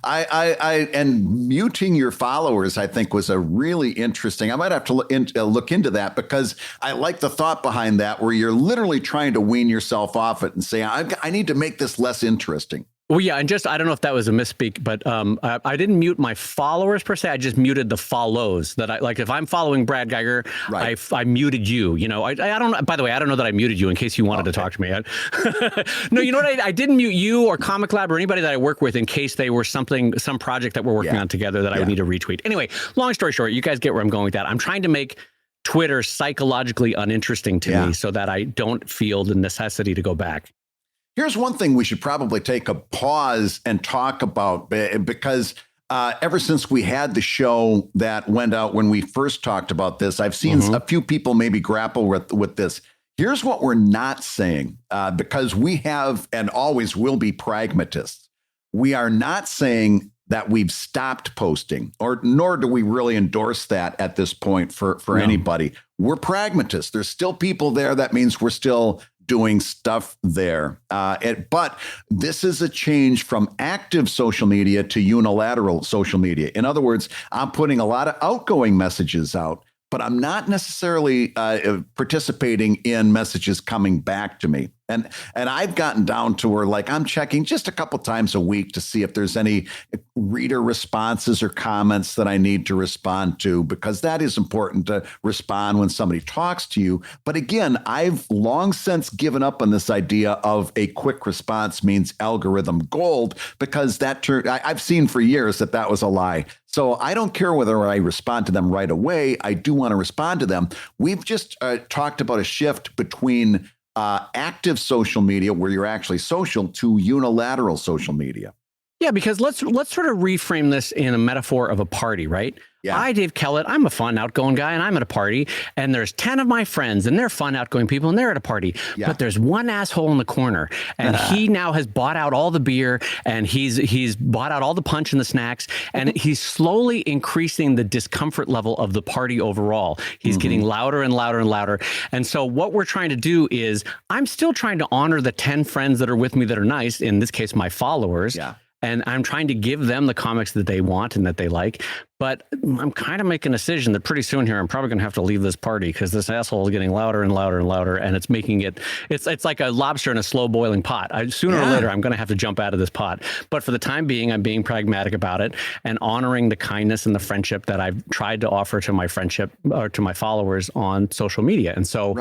And muting your followers, I think, was a really interesting. I might have to look into that, because I like the thought behind that, where you're literally trying to wean yourself off it and say, I need to make this less interesting. Well, yeah, and I don't know if that was a misspeak, but I didn't mute my followers per se. I just muted the follows. That I like. If I'm following Brad Geiger, I muted you. You know, I don't. By the way, I don't know that I muted you in case you wanted to talk to me. No, you know what? I didn't mute you or ComicLab or anybody that I work with in case they were some project that we're working on together that I would need to retweet. Anyway, long story short, you guys get where I'm going with that. I'm trying to make Twitter psychologically uninteresting to me so that I don't feel the necessity to go back. Here's one thing we should probably take a pause and talk about, because ever since we had the show that went out when we first talked about this, I've seen a few people maybe grapple with this. Here's what we're not saying, because we have and always will be pragmatists. We are not saying that we've stopped posting, nor do we really endorse that at this point for anybody. We're pragmatists. There's still people there. That means we're still doing stuff there. But this is a change from active social media to unilateral social media. In other words, I'm putting a lot of outgoing messages out, but but I'm not necessarily participating in messages coming back to me. And I've gotten down to where like I'm checking just a couple times a week to see if there's any reader responses or comments that I need to respond to, because that is important to respond when somebody talks to you. But again, I've long since given up on this idea of a quick response means algorithm gold, because I've seen for years that was a lie. So I don't care whether I respond to them right away. I do want to respond to them. We've just talked about a shift between active social media, where you're actually social, to unilateral social media. Yeah, because let's sort of reframe this in a metaphor of a party, right? Yeah. I, Dave Kellett, I'm a fun, outgoing guy, and I'm at a party, and there's 10 of my friends, and they're fun, outgoing people, and they're at a party. Yeah. But there's one asshole in the corner, and he now has bought out all the beer, and he's bought out all the punch and the snacks, and he's slowly increasing the discomfort level of the party overall. He's getting louder and louder and louder. And so what we're trying to do is, I'm still trying to honor the 10 friends that are with me that are nice, in this case, my followers. Yeah. And I'm trying to give them the comics that they want and that they like. But I'm kind of making a decision that pretty soon here, I'm probably going to have to leave this party, because this asshole is getting louder and louder and louder. And it's making it's like a lobster in a slow boiling pot. Sooner or later, I'm going to have to jump out of this pot. But for the time being, I'm being pragmatic about it and honoring the kindness and the friendship that I've tried to offer to my friendship or to my followers on social media. And so,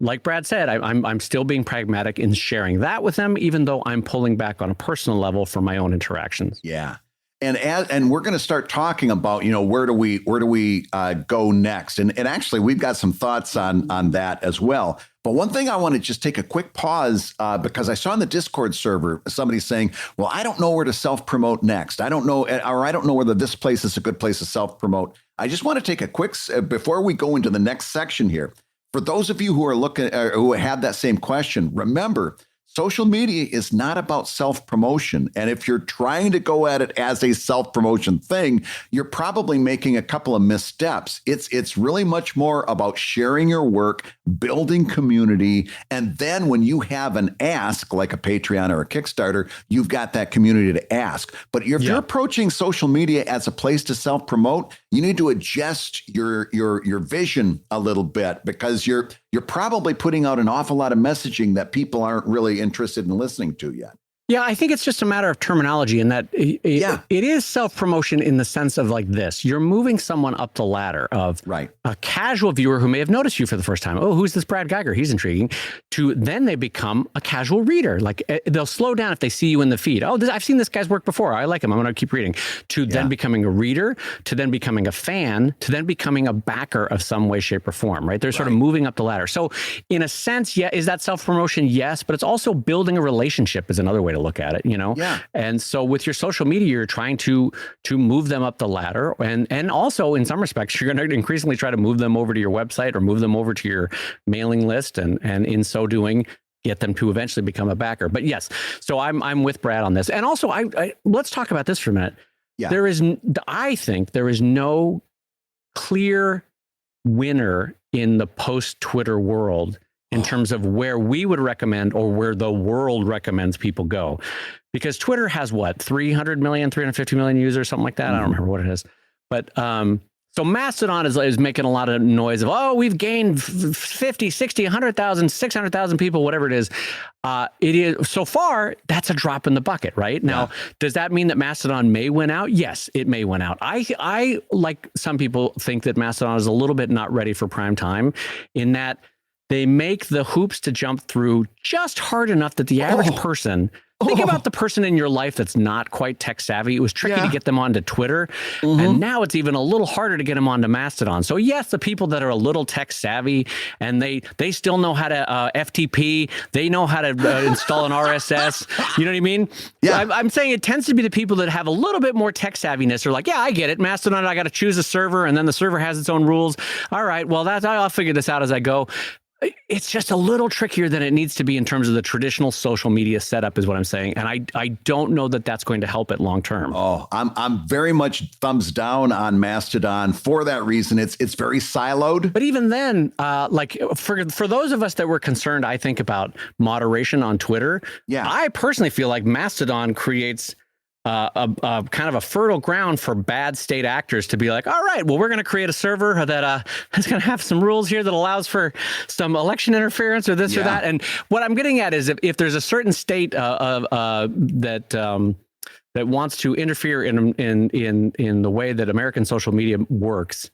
like Brad said, I'm still being pragmatic in sharing that with them, even though I'm pulling back on a personal level for my own interactions. Yeah. And we're going to start talking about, where do we go next? And actually, we've got some thoughts on that as well. But one thing I want to just take a quick pause, because I saw in the Discord server somebody saying, well, I don't know where to self-promote next. I don't know, or I don't know whether this place is a good place to self-promote. I just want to take a quick, before we go into the next section here, for those of you who are looking, who have that same question, remember, social media is not about self-promotion. And if you're trying to go at it as a self-promotion thing, you're probably making a couple of missteps. It's really much more about sharing your work, building community. And then when you have an ask, like a Patreon or a Kickstarter, you've got that community to ask. But if you're approaching social media as a place to self-promote, you need to adjust your vision a little bit, because you're probably putting out an awful lot of messaging that people aren't really interested in listening to yet. Yeah, I think it's just a matter of terminology, in that it is self-promotion in the sense of like this. You're moving someone up the ladder of a casual viewer who may have noticed you for the first time. Oh, who's this Brad Geiger? He's intriguing. To then they become a casual reader. Like they'll slow down if they see you in the feed. Oh, I've seen this guy's work before. I like him. I'm going to keep reading. To then becoming a reader, to then becoming a fan, to then becoming a backer of some way, shape, or form, right? They're sort of moving up the ladder. So in a sense, is that self-promotion? Yes, but it's also building a relationship is another way to look at it, And so with your social media, you're trying to move them up the ladder, and also in some respects, you're going to increasingly try to move them over to your website or move them over to your mailing list, and in so doing, get them to eventually become a backer. But yes, so I'm with Brad on this, and also let's talk about this for a minute. I think there is no clear winner in the post-Twitter world in terms of where we would recommend or where the world recommends people go. Because Twitter has 300 million, 350 million users, something like that. I don't remember what it is. But so Mastodon is making a lot of noise of, we've gained 50, 60, 100,000, 600,000 people, whatever it is. It is so far, that's a drop in the bucket, right? Now, does that mean that Mastodon may win out? Yes, it may win out. I like some people think that Mastodon is a little bit not ready for prime time, in that they make the hoops to jump through just hard enough that the average person, think about the person in your life that's not quite tech savvy. It was tricky to get them onto Twitter. And now it's even a little harder to get them onto Mastodon. So yes, the people that are a little tech savvy and they still know how to FTP, they know how to install an RSS. You know what I mean? Yeah. I'm saying it tends to be the people that have a little bit more tech savviness are like, yeah, I get it. Mastodon, I got to choose a server, and then the server has its own rules. All right, well, I'll figure this out as I go. It's just a little trickier than it needs to be in terms of the traditional social media setup, is what I'm saying. And I don't know that that's going to help it long term. Oh, I'm very much thumbs down on Mastodon for that reason. It's very siloed. But even then, like for those of us that were concerned, I think, about moderation on Twitter, I personally feel like Mastodon creates kind of a fertile ground for bad state actors to be like, all right, well, we're going to create a server that is going to have some rules here that allows for some election interference or this or that. And what I'm getting at is if there's a certain state that wants to interfere in the way that American social media works,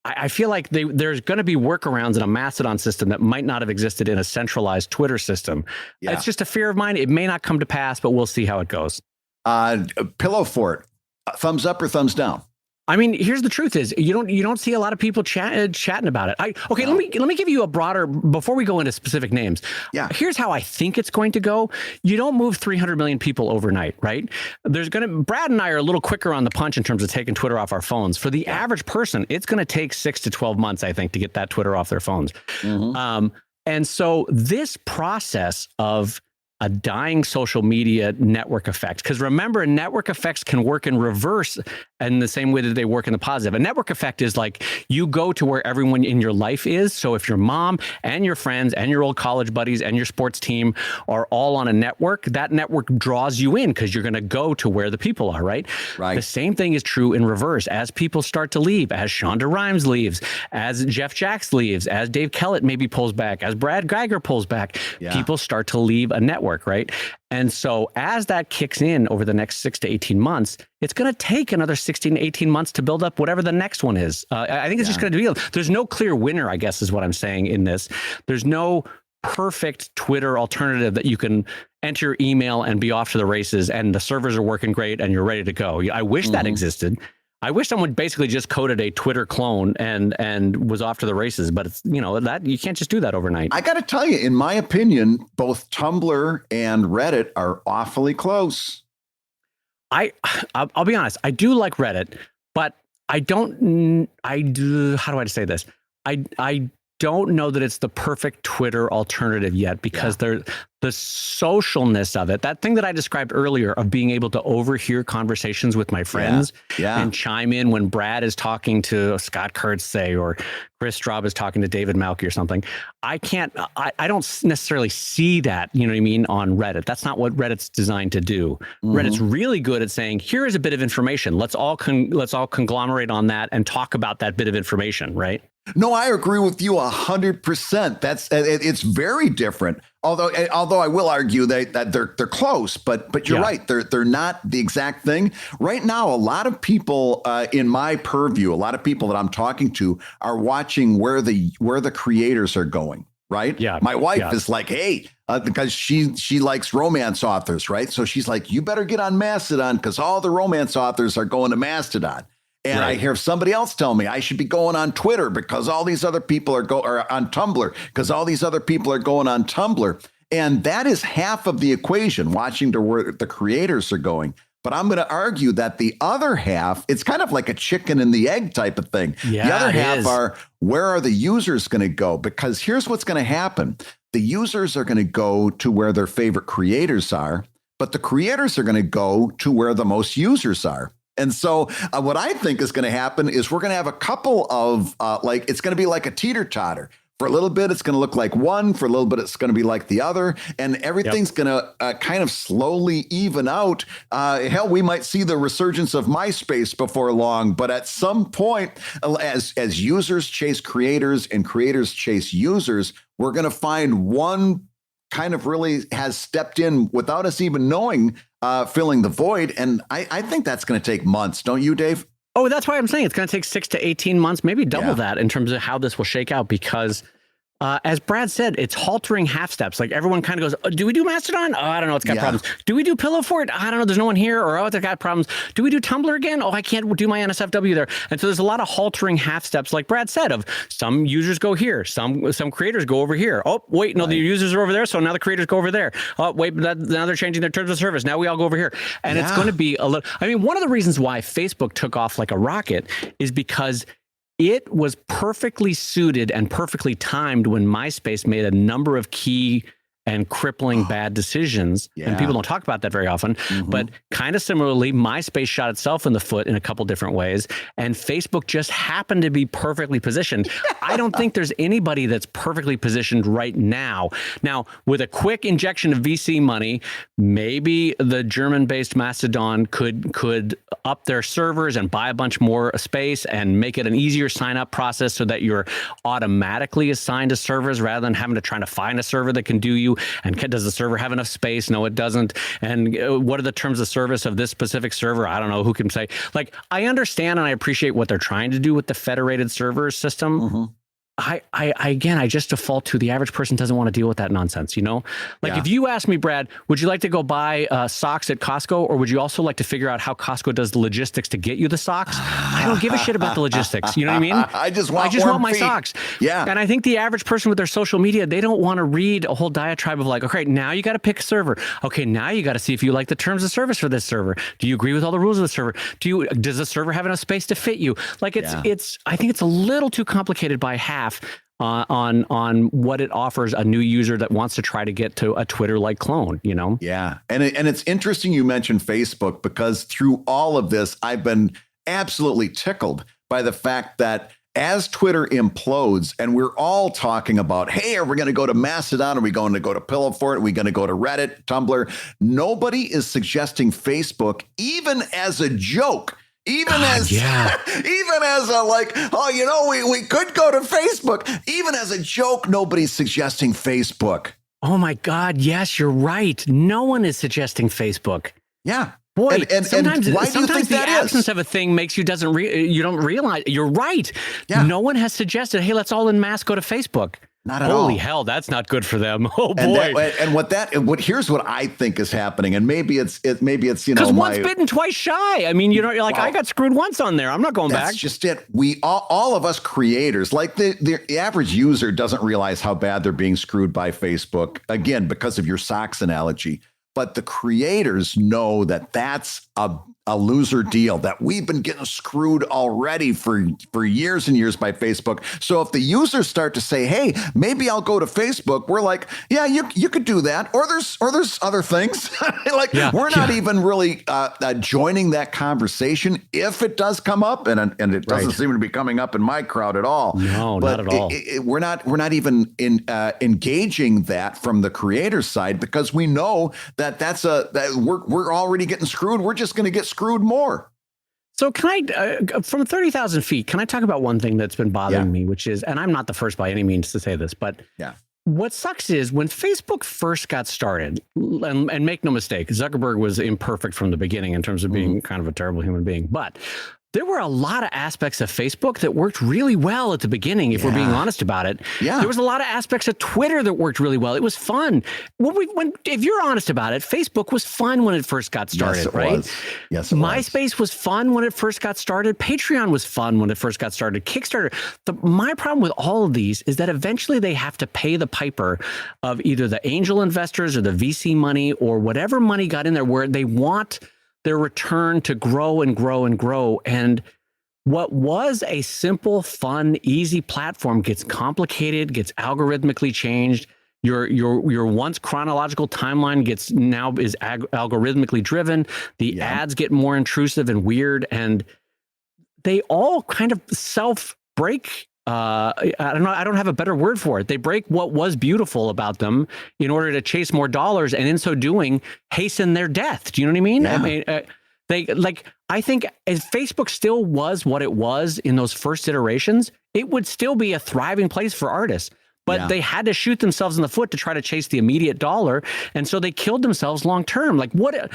I feel like there's going to be workarounds in a Mastodon system that might not have existed in a centralized Twitter system. Yeah. It's just a fear of mine. It may not come to pass, but we'll see how it goes. Pillow Fort, thumbs up or thumbs down? I mean, here's the truth: is you don't see a lot of people chatting about it. Let me give you a broader before we go into specific names. Yeah. Here's how I think it's going to go. You don't move 300 million people overnight, right? Brad and I are a little quicker on the punch in terms of taking Twitter off our phones. For the average person, it's going to take 6 to 12 months, I think, to get that Twitter off their phones. Mm-hmm. And so this process of a dying social media network effect. Because remember, network effects can work in reverse in the same way that they work in the positive. A network effect is like you go to where everyone in your life is. So if your mom and your friends and your old college buddies and your sports team are all on a network, that network draws you in because you're going to go to where the people are, right? Right. The same thing is true in reverse. As people start to leave, as Shonda Rhimes leaves, as Jeff Jacks leaves, as Dave Kellett maybe pulls back, as Brad Geiger pulls back, people start to leave a network. Right. And so as that kicks in over the next 6 to 18 months, it's going to take another 16 to 18 months to build up whatever the next one is. I think it's just going to be, there's no clear winner, I guess, is what I'm saying in this. There's no perfect Twitter alternative that you can enter your email and be off to the races and the servers are working great and you're ready to go. I wish that existed. I wish someone basically just coded a Twitter clone and was off to the races, but it's, that you can't just do that overnight. I got to tell you, in my opinion, both Tumblr and Reddit are awfully close. I'll be honest. I do like Reddit, but how do I say this? I don't know that it's the perfect Twitter alternative yet because the socialness of it, that thing that I described earlier of being able to overhear conversations with my friends and chime in when Brad is talking to Scott Kurtz, say, or Chris Straub is talking to David Malky or something. I don't necessarily see that, you know what I mean, on Reddit. That's not what Reddit's designed to do. Reddit's really good at saying, here is a bit of information. Let's all conglomerate on that and talk about that bit of information, right? No, I agree with you 100%. It's very different. Although I will argue that they're close, but you're right. They're not the exact thing. Right now, a lot of people in my purview, a lot of people that I'm talking to are watching where the creators are going. Right. Yeah. My wife is like, hey, because she likes romance authors. Right. So she's like, you better get on Mastodon because all the romance authors are going to Mastodon. And I hear somebody else tell me I should be going on Twitter because all these other people are on Tumblr because all these other people are going on Tumblr. And that is half of the equation, watching to where the creators are going. But I'm going to argue that the other half, it's kind of like a chicken and the egg type of thing. Yeah, the other half are, where are the users going to go? Because here's what's going to happen. The users are going to go to where their favorite creators are, but the creators are going to go to where the most users are. And so what I think is going to happen is we're going to have a couple of it's going to be like a teeter-totter. For a little bit, it's going to look like one. For a little bit, it's going to be like the other. And everything's going to kind of slowly even out. Hell, we might see the resurgence of MySpace before long. But at some point, as users chase creators and creators chase users, we're going to find one kind of really has stepped in without us even knowing, filling the void. And I think that's going to take months. Don't you, Dave? Oh, that's why I'm saying it's going to take 6 to 18 months, maybe double that in terms of how this will shake out, because as Brad said, it's haltering half steps. Like everyone kind of goes, oh, do we do Mastodon? Oh, I don't know. It's got problems. Do we do Pillow Fort? I don't know. There's no one here. Or, oh, it's got problems. Do we do Tumblr again? Oh, I can't do my NSFW there. And so there's a lot of haltering half steps, like Brad said, of some users go here. Some creators go over here. Oh, wait, no, the users are over there. So now the creators go over there. Oh, wait, now they're changing their terms of service. Now we all go over here. And it's going to be a little, I mean, one of the reasons why Facebook took off like a rocket is because it was perfectly suited and perfectly timed when MySpace made a number of key and crippling bad decisions. Yeah. And people don't talk about that very often. But kind of similarly, MySpace shot itself in the foot in a couple different ways. And Facebook just happened to be perfectly positioned. I don't think there's anybody that's perfectly positioned right now. Now, with a quick injection of VC money, maybe the German-based Mastodon could up their servers and buy a bunch more space and make it an easier sign-up process so that you're automatically assigned to servers rather than having to try to find a server that can do you. And does the server have enough space? No, it doesn't. And what are the terms of service of this specific server? I don't know. Who can say? Like, I understand and I appreciate what they're trying to do with the federated server system. I just default to the average person doesn't want to deal with that nonsense, you know? Like if you ask me, Brad, would you like to go buy socks at Costco, or would you also like to figure out how Costco does the logistics to get you the socks? I don't give a shit about the logistics. You know what I mean? I just want my socks. Yeah. And I think the average person with their social media, they don't want to read a whole diatribe of like, okay, now you got to pick a server. Okay, now you got to see if you like the terms of service for this server. Do you agree with all the rules of the server? Does the server have enough space to fit you? Like I think it's a little too complicated by half. On what it offers a new user that wants to try to get to a Twitter-like clone, you know? Yeah. And it's interesting you mentioned Facebook, because through all of this, I've been absolutely tickled by the fact that as Twitter implodes and we're all talking about, hey, are we going to go to Mastodon? Are we going to go to Pillow Fort? Are we going to go to Reddit, Tumblr? Nobody is suggesting Facebook, even as a joke. Even as a like, oh, you know, we could go to Facebook. Even as a joke, nobody's suggesting Facebook. Oh my God, yes, you're right. No one is suggesting Facebook. Yeah. Boy, and sometimes why do you think the that absence is? of a thing makes you you don't realize. You're right. Yeah. No one has suggested, hey, let's all en masse go to Facebook. Not at all. Holy hell, that's not good for them. Oh boy. Here's what I think is happening, and maybe it's you know, because once bitten, twice shy. I mean, you know, you're like, I got screwed once on there. I'm not going back. That's just it. We all of us creators, like the average user, doesn't realize how bad they're being screwed by Facebook. Again, because of your socks analogy. But the creators know that that's a loser deal, that we've been getting screwed already for years and years by Facebook. So if the users start to say, hey, maybe I'll go to Facebook, we're like, yeah, you could do that. Or there's other things. We're not even really joining that conversation if it does come up. And it doesn't seem to be coming up in my crowd at all. No, not at all. We're not even engaging that from the creator side, because we know that we're already getting screwed. We're just going to get screwed more. So can I, from 30,000 feet, can I talk about one thing that's been bothering me, which is, and I'm not the first by any means to say this, but what sucks is when Facebook first got started, and make no mistake, Zuckerberg was imperfect from the beginning in terms of being kind of a terrible human being, but there were a lot of aspects of Facebook that worked really well at the beginning, if we're being honest about it. Yeah. There was a lot of aspects of Twitter that worked really well. It was fun. If you're honest about it, Facebook was fun when it first got started, right? Yes, it MySpace was fun when it first got started. Patreon was fun when it first got started. Kickstarter. My problem with all of these is that eventually they have to pay the piper of either the angel investors or the VC money or whatever money got in there, where they want their return to grow and grow and grow. And what was a simple, fun, easy platform gets complicated, gets algorithmically changed. Your once chronological timeline is algorithmically driven. The ads get more intrusive and weird, and they all kind of self-break. I don't have a better word for it. They break what was beautiful about them in order to chase more dollars, and in so doing, hasten their death. Do you know what I mean? Yeah. I mean, I think if Facebook still was what it was in those first iterations, it would still be a thriving place for artists. But they had to shoot themselves in the foot to try to chase the immediate dollar, and so they killed themselves long term. Like, what?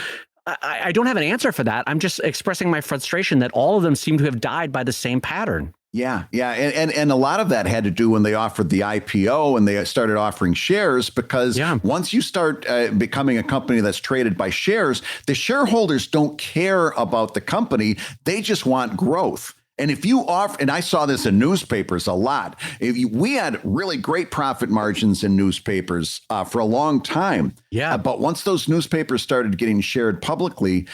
I don't have an answer for that. I'm just expressing my frustration that all of them seem to have died by the same pattern. Yeah. And a lot of that had to do when they offered the IPO and they started offering shares, because once you start becoming a company that's traded by shares, the shareholders don't care about the company. They just want growth. And if you offer, and I saw this in newspapers a lot, we had really great profit margins in newspapers for a long time. Yeah. But once those newspapers started getting shared publicly,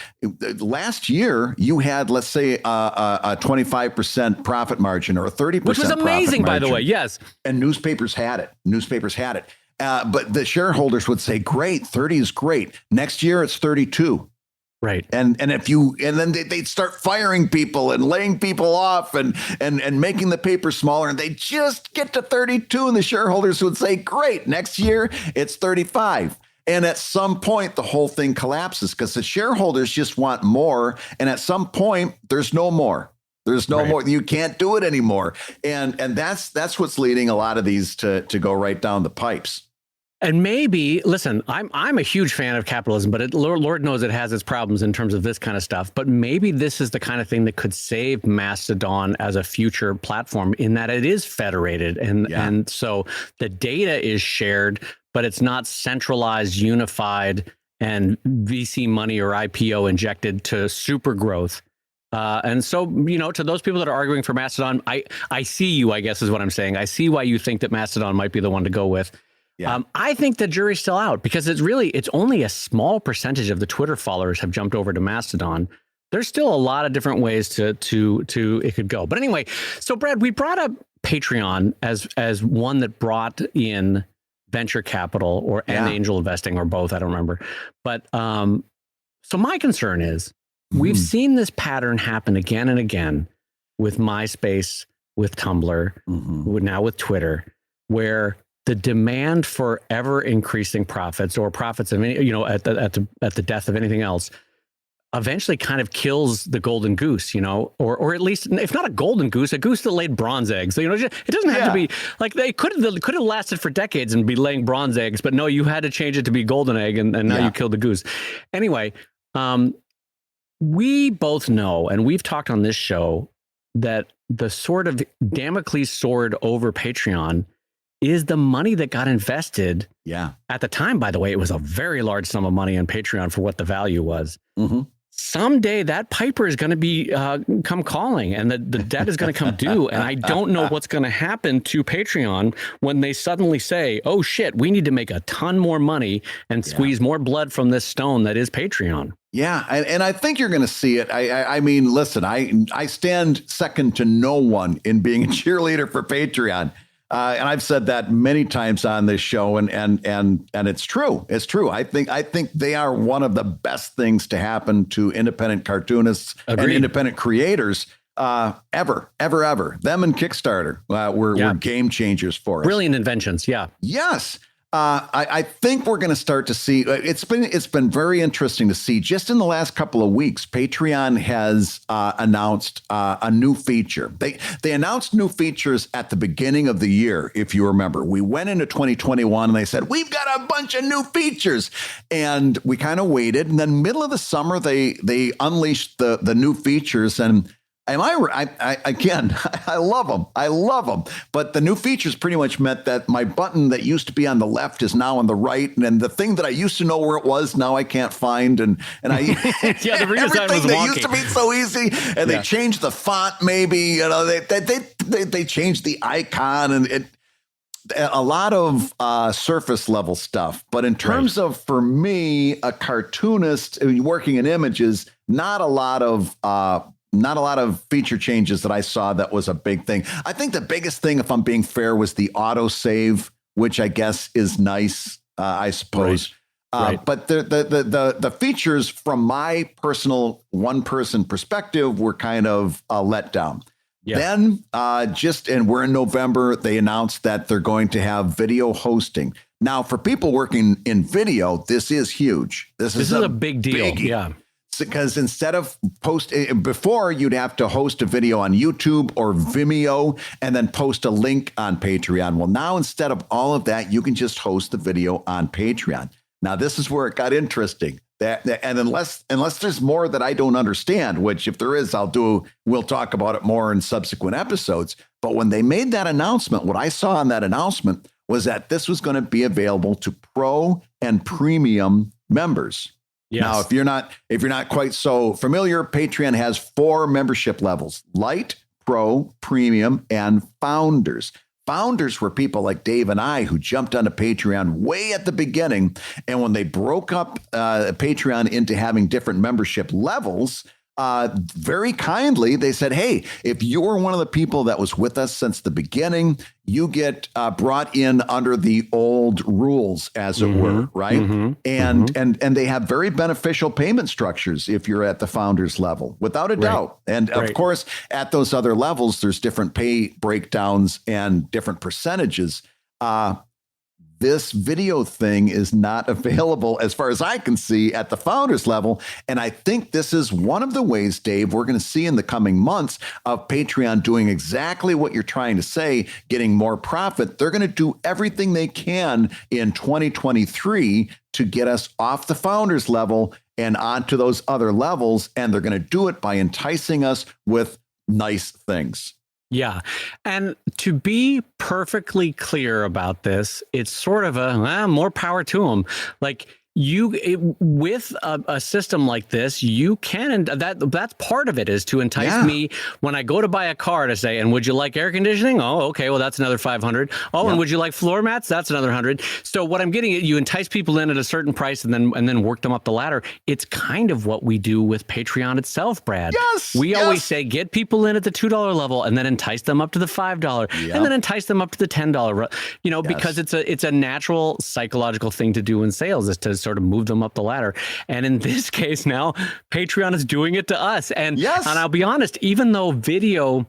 last year you had, let's say, a 25% profit margin or a 30%, which was amazing, by the way. Yes. And newspapers had it. But the shareholders would say, great, 30 is great. Next year it's 32. Right. And then they'd start firing people and laying people off and making the paper smaller. And they just get to 32. And the shareholders would say, great, next year it's 35. And at some point, the whole thing collapses because the shareholders just want more. And at some point, there's no more. There's no more. You can't do it anymore. And that's what's leading a lot of these to go right down the pipes. And maybe, listen, I'm a huge fan of capitalism, but Lord knows it has its problems in terms of this kind of stuff. But maybe this is the kind of thing that could save Mastodon as a future platform in that it is federated. And so the data is shared, but it's not centralized, unified, and VC money or IPO injected to super growth. And so, to those people that are arguing for Mastodon, I see you, I guess is what I'm saying. I see why you think that Mastodon might be the one to go with. Yeah. I think the jury's still out because it's only a small percentage of the Twitter followers have jumped over to Mastodon. There's still a lot of different ways to it could go. But anyway, so Brad, we brought up Patreon as one that brought in venture capital and angel investing or both. I don't remember. But so my concern is we've seen this pattern happen again and again with MySpace, with Tumblr, now with Twitter, where the demand for ever increasing profits or profits of any, at the death of anything else, eventually kind of kills the golden goose, or at least if not a golden goose, a goose that laid bronze eggs. So, it doesn't have to be like they could have lasted for decades and be laying bronze eggs, but no, you had to change it to be golden egg, and now you killed the goose. Anyway, we both know, and we've talked on this show, that the sort of Damocles sword over Patreon is the money that got invested. Yeah. At the time, by the way, it was a very large sum of money on Patreon for what the value was. Someday that piper is going to be come calling, and the debt is going to come due. And I don't know what's going to happen to Patreon when they suddenly say, oh, shit, we need to make a ton more money and squeeze more blood from this stone that is Patreon. Yeah, and I think you're going to see it. I mean, listen, I stand second to no one in being a cheerleader for Patreon. And I've said that many times on this show, and it's true. It's true. I think they are one of the best things to happen to independent cartoonists and independent creators ever. Them and Kickstarter were game changers for us. Brilliant inventions. Yeah. Yes. I think we're going to start to see. It's been very interesting to see. Just in the last couple of weeks, Patreon has announced a new feature. They announced new features at the beginning of the year, if you remember. We went into 2021 and they said, we've got a bunch of new features. And we kind of waited. And then middle of the summer, they unleashed the new features. And I love them. I love them. But the new features pretty much meant that my button that used to be on the left is now on the right. And the thing that I used to know where it was, now I can't find. And I the redesign everything was that wonky. used to be so easy. And they changed the font, maybe. They changed the icon, and a lot of surface level stuff. But in terms of, for me, a cartoonist working in images, not a lot of feature changes that I saw that was a big thing. I think the biggest thing, if I'm being fair, was the autosave, which I guess is nice, I suppose. But the features from my personal one-person perspective were kind of let down. Yeah. Then and we're in November, they announced that they're going to have video hosting. Now, for people working in video, this is huge. This is a big deal. Biggie. Yeah. Because instead of before, you'd have to host a video on YouTube or Vimeo and then post a link on Patreon. Well, now instead of all of that, you can just host the video on Patreon. Now, this is where it got interesting. And unless there's more that I don't understand, which if there is, we'll talk about it more in subsequent episodes. But when they made that announcement, what I saw on that announcement was that this was going to be available to pro and premium members. Yes. Now, if you're not quite so familiar, Patreon has 4 membership levels: Light, Pro, Premium, and Founders. Founders were people like Dave and I who jumped onto Patreon way at the beginning. And when they broke up Patreon into having different membership levels, very kindly, they said, hey, if you're one of the people that was with us since the beginning, you get brought in under the old rules, as it were, right? And they have very beneficial payment structures if you're at the founders level, without a doubt. And of course, at those other levels, there's different pay breakdowns and different percentages. This video thing is not available, as far as I can see, at the founders level. And I think this is one of the ways, Dave, we're going to see in the coming months of Patreon doing exactly what you're trying to say, getting more profit. They're going to do everything they can in 2023 to get us off the founders level and onto those other levels. And they're going to do it by enticing us with nice things. Yeah. And to be perfectly clear about this, it's sort of more power to them. Like with a system like this, you can, and that's part of it, is to entice me when I go to buy a car to say, and would you like air conditioning? Oh, okay. Well, that's another 500. Oh, and would you like floor mats? That's another 100. So what I'm getting at, you entice people in at a certain price and then work them up the ladder. It's kind of what we do with Patreon itself, Brad. Yes. We always say, get people in at the $2 level and then entice them up to the $5 and then entice them up to the $10, because it's a natural psychological thing to do in sales, is to sort of move them up the ladder. And in this case now, Patreon is doing it to us. And I'll be honest, even though video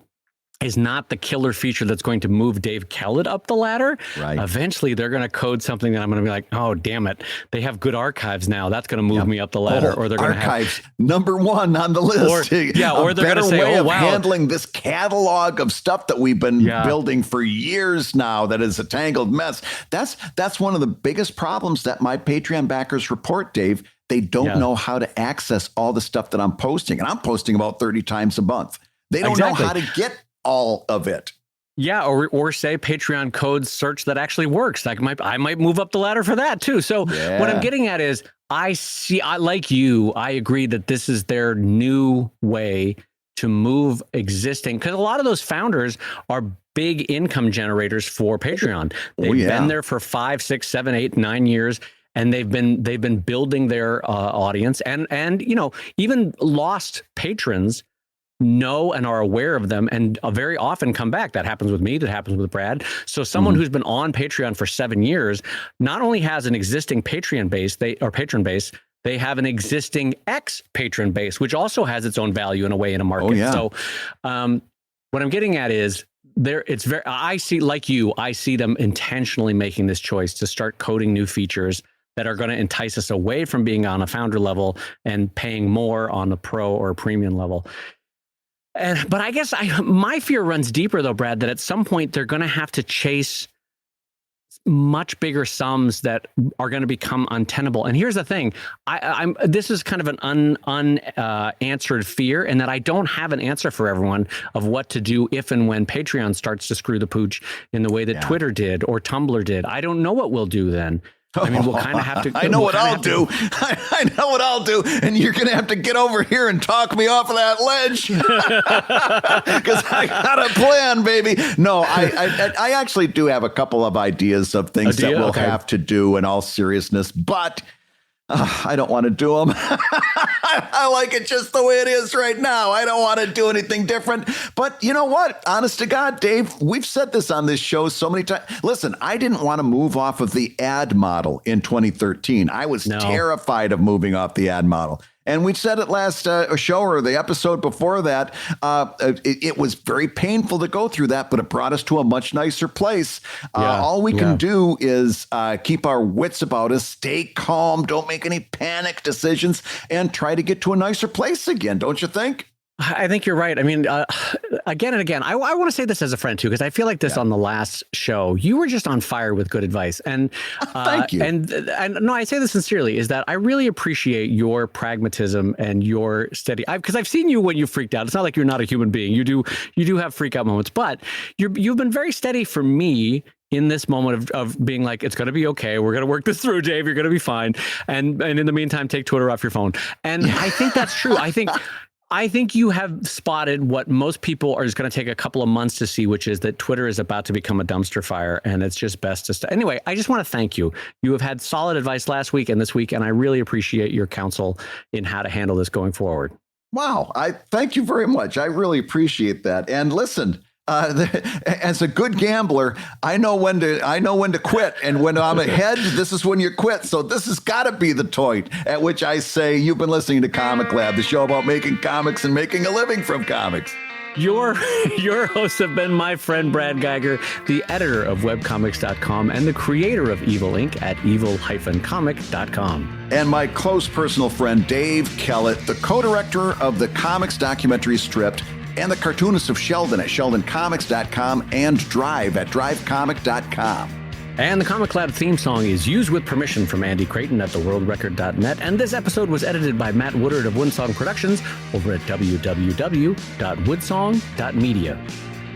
is not the killer feature that's going to move Dave Kellett up the ladder, eventually they're going to code something that I'm going to be like, oh, damn it, they have good archives now. That's going to move me up the ladder. Or they're going to have archives number one on the list. Or they're going to say, oh, wow, handling this catalog of stuff that we've been building for years now that is a tangled mess. That's one of the biggest problems that my Patreon backers report, Dave. They don't know how to access all the stuff that I'm posting. And I'm posting about 30 times a month. They don't know how to get all of it. Yeah, or say Patreon code search that actually works. Like I might move up the ladder for that too. So what I'm getting at is, like you, I agree that this is their new way to move existing, because a lot of those founders are big income generators for Patreon. They've been there for 5, 6, 7, 8, 9 years. And they've been building their audience, and even lost patrons know and are aware of them, and very often come back. That happens with me. That happens with Brad. So someone who's been on Patreon for 7 years not only has an existing patron base, they have an existing ex-patron base, which also has its own value in a way in a market. So what I'm getting at is, I see them intentionally making this choice to start coding new features that are going to entice us away from being on a founder level and paying more on the pro or premium level. But I guess my fear runs deeper, though, Brad, that at some point they're going to have to chase much bigger sums that are going to become untenable. And here's the thing. This is kind of an unanswered fear, and that I don't have an answer for everyone of what to do if and when Patreon starts to screw the pooch in the way that Twitter did or Tumblr did. I don't know what we'll do then. I mean, we'll kind of have to. I know what I'll do. I know what I'll do. And you're going to have to get over here and talk me off of that ledge. Because I got a plan, baby. No, I actually do have a couple of ideas of things that we'll have to do in all seriousness. But I don't want to do them. I like it just the way it is right now. I don't want to do anything different. But you know what? Honest to God, Dave, we've said this on this show so many times. Listen, I didn't want to move off of the ad model in 2013. I was terrified of moving off the ad model. And we said it last show or the episode before that. It was very painful to go through that, but it brought us to a much nicer place. All we can do is keep our wits about us, stay calm, don't make any panic decisions, and try to get to a nicer place again. Don't you think? I think you're right. I mean, again and again, I want to say this as a friend, too, because I feel like this on the last show, you were just on fire with good advice. And thank you. And no, I say this sincerely, is that I really appreciate your pragmatism and your steady, because I've seen you when you freaked out. It's not like you're not a human being. You do have freak out moments, but you've been very steady for me in this moment of being like, it's going to be okay. We're going to work this through, Dave. You're going to be fine. And in the meantime, take Twitter off your phone. And I think that's true. I think you have spotted what most people are just going to take a couple of months to see, which is that Twitter is about to become a dumpster fire, and it's just best to anyway, I just want to thank you. You have had solid advice last week and this week, and I really appreciate your counsel in how to handle this going forward. Wow. I thank you very much. I really appreciate that. And listen, as a good gambler, I know when to quit, and when I'm ahead, this is when you quit. So this has got to be the point at which I say you've been listening to Comic Lab, the show about making comics and making a living from comics. Your hosts have been my friend Brad Geiger, the editor of webcomics.com and the creator of Evil Inc. at evil-comic.com. And my close personal friend Dave Kellett, the co-director of the comics documentary Stripped and the cartoonist of Sheldon at sheldoncomics.com and Drive at drivecomic.com. And the Comic Lab theme song is used with permission from Andy Creighton at theworldrecord.net. And this episode was edited by Matt Woodard of Windsong Productions over at www.woodsong.media.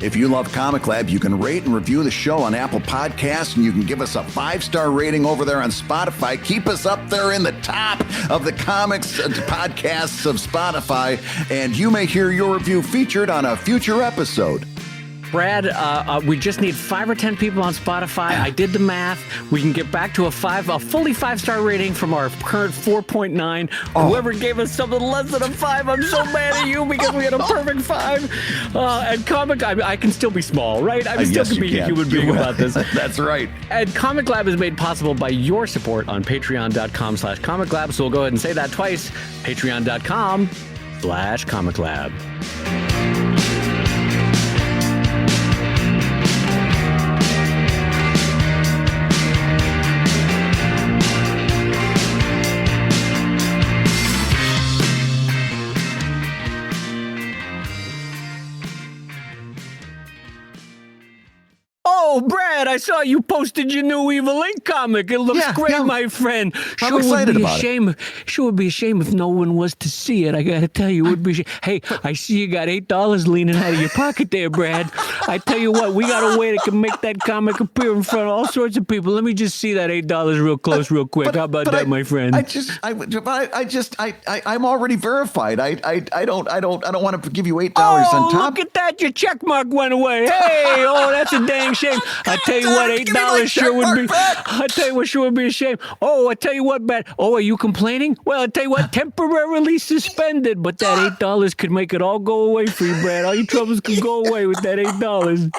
If you love Comic Lab, you can rate and review the show on Apple Podcasts, and you can give us a 5-star rating over there on Spotify. Keep us up there in the top of the comics podcasts of Spotify, and you may hear your review featured on a future episode. Brad, we just need 5 or 10 people on Spotify. I did the math. We can get back to a fully 5-star rating from our current 4.9. Whoever gave us something less than a 5, I'm so mad at you because we had a perfect 5. And Comic, I can still be small, right? I still yes, can be a human being about this. That's right. And Comic Lab is made possible by your support on patreon.com/Comic Lab. So we'll go ahead and say that twice. Patreon.com/Comic Lab. Oh, Brad, I saw you posted your new Evil Inc. comic. It looks great, my friend. I'm excited about it. Sure would be a shame if no one was to see it. I got to tell you, it would be a shame. Hey, I see you got $8 leaning out of your pocket there, Brad. I tell you what, we got a way that can make that comic appear in front of all sorts of people. Let me just see that $8 real close, real quick. How about that, my friend? I'm already verified. I don't want to give you $8 on top. Look at that. Your check mark went away. Hey, that's a dang shame. I tell you what, $8 sure would be. I tell you what, sure would be a shame. I tell you what, Brad. Are you complaining? Well, I tell you what, temporarily suspended, but that $8 could make it all go away for you, Brad. All your troubles can go away with that $8.